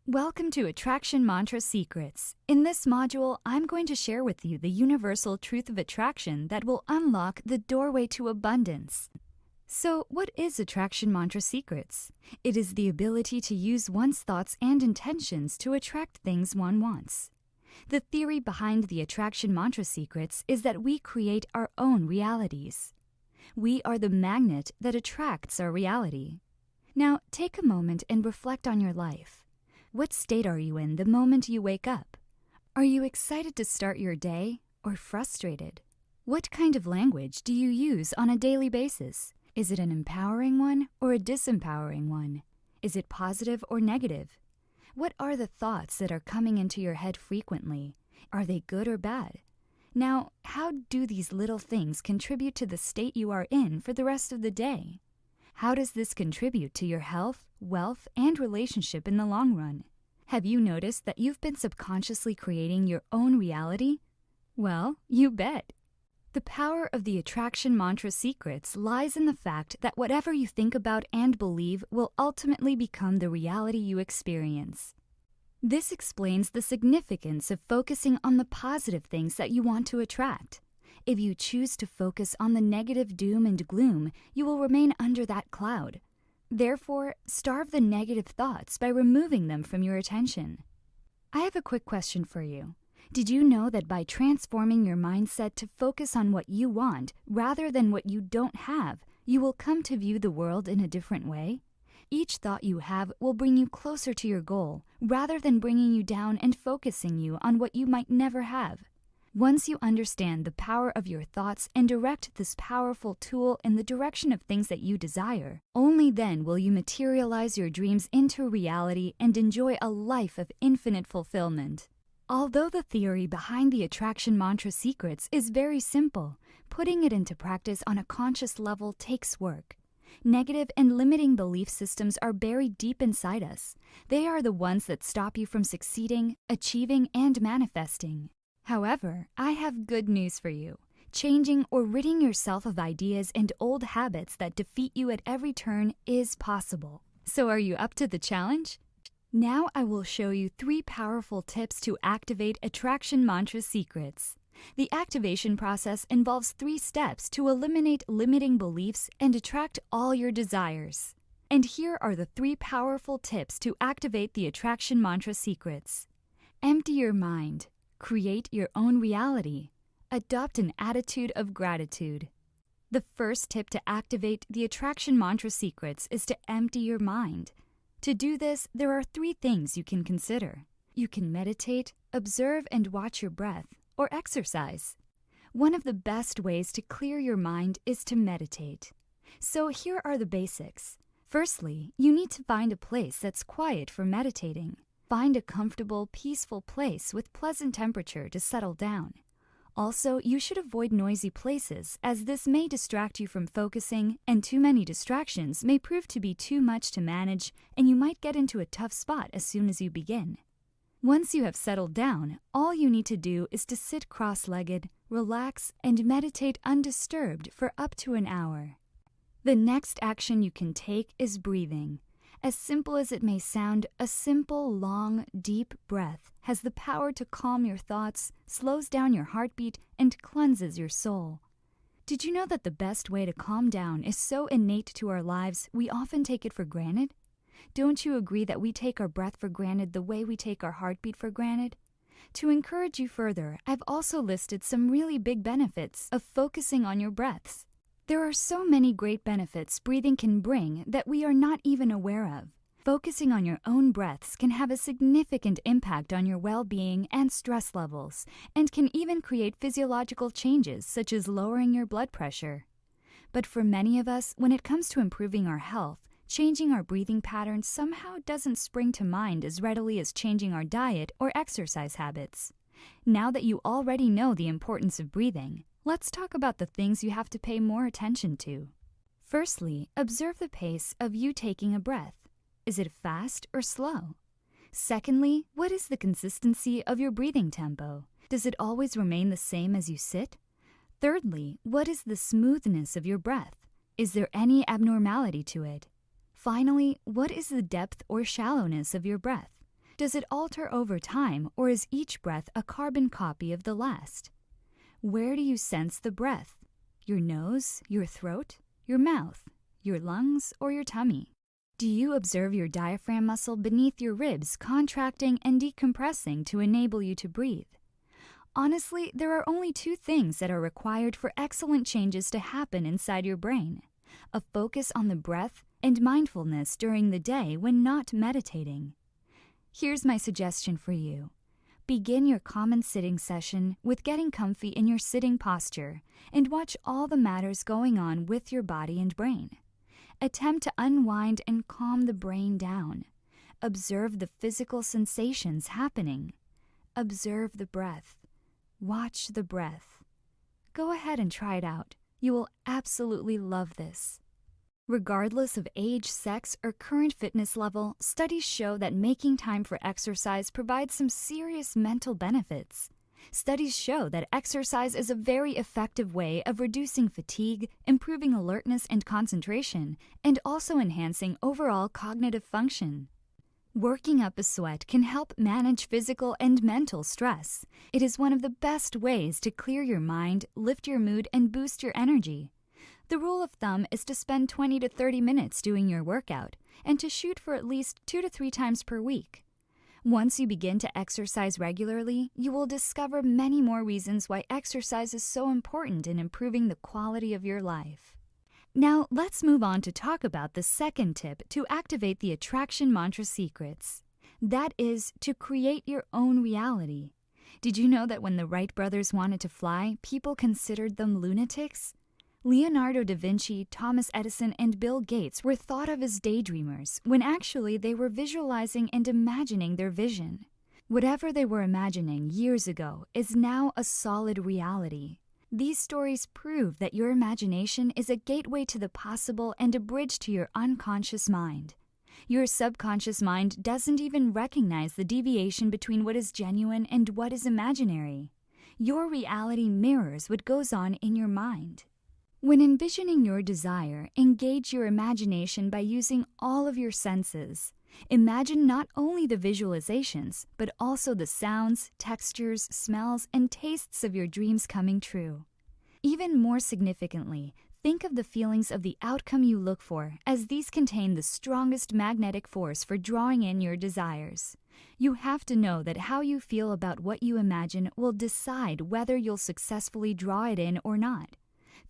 Welcome to Attraction Mantra Secrets. In this module, I'm going to share with you the universal truth of attraction that will unlock the doorway to abundance. So, what is Attraction Mantra Secrets? It is the ability to use one's thoughts and intentions to attract things one wants. The theory behind the Attraction Mantra Secrets is that we create our own realities. We are the magnet that attracts our reality. Now, take a moment and reflect on your life. What state are you in the moment you wake up? Are you excited to start your day or frustrated? What kind of language do you use on a daily basis? Is it an empowering one or a disempowering one? Is it positive or negative? What are the thoughts that are coming into your head frequently? Are they good or bad? Now, how do these little things contribute to the state you are in for the rest of the day? How does this contribute to your health, wealth, and relationship in the long run? Have you noticed that you've been subconsciously creating your own reality? Well, you bet. The power of the Attraction Mantra Secrets lies in the fact that whatever you think about and believe will ultimately become the reality you experience. This explains the significance of focusing on the positive things that you want to attract. If you choose to focus on the negative doom and gloom, you will remain under that cloud. Therefore, starve the negative thoughts by removing them from your attention. I have a quick question for you. Did you know that by transforming your mindset to focus on what you want rather than what you don't have, you will come to view the world in a different way? Each thought you have will bring you closer to your goal rather than bringing you down and focusing you on what you might never have. Once you understand the power of your thoughts and direct this powerful tool in the direction of things that you desire, only then will you materialize your dreams into reality and enjoy a life of infinite fulfillment. Although the theory behind the Attraction Mantra Secrets is very simple, putting it into practice on a conscious level takes work. Negative and limiting belief systems are buried deep inside us. They are the ones that stop you from succeeding, achieving, and manifesting. However, I have good news for you. Changing or ridding yourself of ideas and old habits that defeat you at every turn is possible. So are you up to the challenge? Now I will show you 3 powerful tips to activate Attraction Mantra Secrets. The activation process involves 3 steps to eliminate limiting beliefs and attract all your desires. And here are the 3 powerful tips to activate the Attraction Mantra Secrets. Empty your mind. Create your own reality. Adopt an attitude of gratitude. The first tip to activate the Attraction Mantra Secrets is to empty your mind. To do this, there are 3 things you can consider. You can meditate, observe and watch your breath, or exercise. One of the best ways to clear your mind is to meditate. So here are the basics. Firstly, you need to find a place that's quiet for meditating. Find a comfortable, peaceful place with pleasant temperature to settle down. Also, you should avoid noisy places, as this may distract you from focusing, and too many distractions may prove to be too much to manage, and you might get into a tough spot as soon as you begin. Once you have settled down, all you need to do is to sit cross-legged, relax, and meditate undisturbed for up to an hour. The next action you can take is breathing. As simple as it may sound, a simple, long, deep breath has the power to calm your thoughts, slows down your heartbeat, and cleanses your soul. Did you know that the best way to calm down is so innate to our lives we often take it for granted? Don't you agree that we take our breath for granted the way we take our heartbeat for granted? To encourage you further, I've also listed some really big benefits of focusing on your breaths. There are so many great benefits breathing can bring that we are not even aware of. Focusing on your own breaths can have a significant impact on your well-being and stress levels, and can even create physiological changes such as lowering your blood pressure. But for many of us, when it comes to improving our health, changing our breathing patterns somehow doesn't spring to mind as readily as changing our diet or exercise habits. Now that you already know the importance of breathing, let's talk about the things you have to pay more attention to. Firstly, observe the pace of you taking a breath. Is it fast or slow? Secondly, what is the consistency of your breathing tempo? Does it always remain the same as you sit? Thirdly, what is the smoothness of your breath? Is there any abnormality to it? Finally, what is the depth or shallowness of your breath? Does it alter over time, or is each breath a carbon copy of the last? Where do you sense the breath? Your nose, your throat, your mouth, your lungs, or your tummy? Do you observe your diaphragm muscle beneath your ribs contracting and decompressing to enable you to breathe? Honestly, there are only two things that are required for excellent changes to happen inside your brain: a focus on the breath and mindfulness during the day when not meditating. Here's my suggestion for you. Begin your common sitting session with getting comfy in your sitting posture and watch all the matters going on with your body and brain. Attempt to unwind and calm the brain down. Observe the physical sensations happening. Observe the breath. Watch the breath. Go ahead and try it out. You will absolutely love this. Regardless of age, sex, or current fitness level, studies show that making time for exercise provides some serious mental benefits. Studies show that exercise is a very effective way of reducing fatigue, improving alertness and concentration, and also enhancing overall cognitive function. Working up a sweat can help manage physical and mental stress. It is one of the best ways to clear your mind, lift your mood, and boost your energy. The rule of thumb is to spend 20 to 30 minutes doing your workout, and to shoot for at least 2 to 3 times per week. Once you begin to exercise regularly, you will discover many more reasons why exercise is so important in improving the quality of your life. Now, let's move on to talk about the second tip to activate the attraction mantra secrets. That is, to create your own reality. Did you know that when the Wright brothers wanted to fly, people considered them lunatics? Leonardo da Vinci, Thomas Edison, and Bill Gates were thought of as daydreamers, when actually they were visualizing and imagining their vision. Whatever they were imagining years ago is now a solid reality. These stories prove that your imagination is a gateway to the possible and a bridge to your unconscious mind. Your subconscious mind doesn't even recognize the deviation between what is genuine and what is imaginary. Your reality mirrors what goes on in your mind. When envisioning your desire, engage your imagination by using all of your senses. Imagine not only the visualizations, but also the sounds, textures, smells, and tastes of your dreams coming true. Even more significantly, think of the feelings of the outcome you look for, as these contain the strongest magnetic force for drawing in your desires. You have to know that how you feel about what you imagine will decide whether you'll successfully draw it in or not.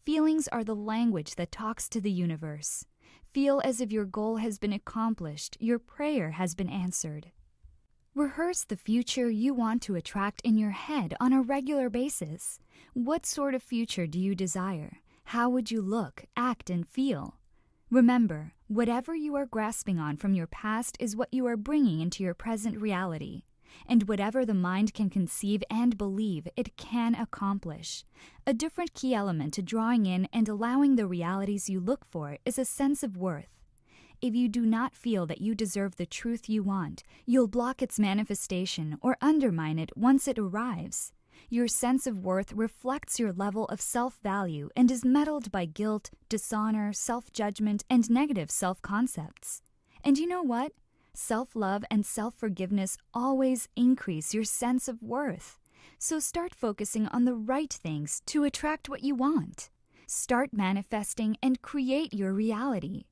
Feelings are the language that talks to the universe. Feel as if your goal has been accomplished, your prayer has been answered. Rehearse the future you want to attract in your head on a regular basis. What sort of future do you desire? How would you look, act, and feel? Remember, whatever you are grasping on from your past is what you are bringing into your present reality. And whatever the mind can conceive and believe, it can accomplish. A different key element to drawing in and allowing the realities you look for is a sense of worth. If you do not feel that you deserve the truth you want, you'll block its manifestation or undermine it once it arrives. Your sense of worth reflects your level of self-value and is muddled by guilt, dishonor, self-judgment, and negative self-concepts. And you know what? Self-love and self-forgiveness always increase your sense of worth. So start focusing on the right things to attract what you want. Start manifesting and create your reality.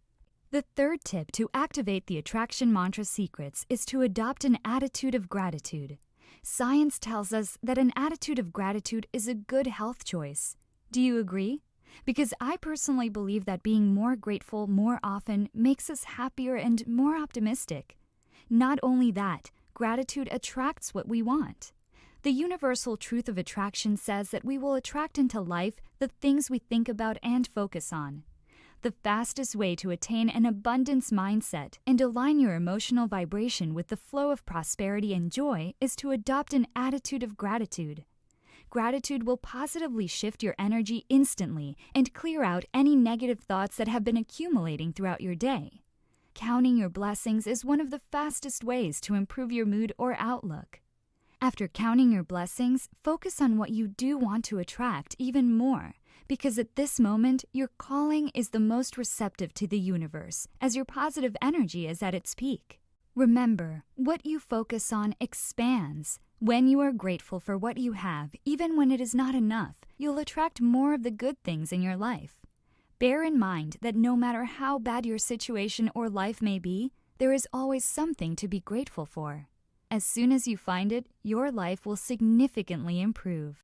The third tip to activate the attraction mantra secrets is to adopt an attitude of gratitude. Science tells us that an attitude of gratitude is a good health choice. Do you agree? Because I personally believe that being more grateful more often makes us happier and more optimistic. Not only that, gratitude attracts what we want. The universal truth of attraction says that we will attract into life the things we think about and focus on. The fastest way to attain an abundance mindset and align your emotional vibration with the flow of prosperity and joy is to adopt an attitude of gratitude. Gratitude will positively shift your energy instantly and clear out any negative thoughts that have been accumulating throughout your day. Counting your blessings is one of the fastest ways to improve your mood or outlook. After counting your blessings, focus on what you do want to attract even more, because at this moment, your calling is the most receptive to the universe, as your positive energy is at its peak. Remember, what you focus on expands. When you are grateful for what you have, even when it is not enough, you'll attract more of the good things in your life. Bear in mind that no matter how bad your situation or life may be, there is always something to be grateful for. As soon as you find it, your life will significantly improve.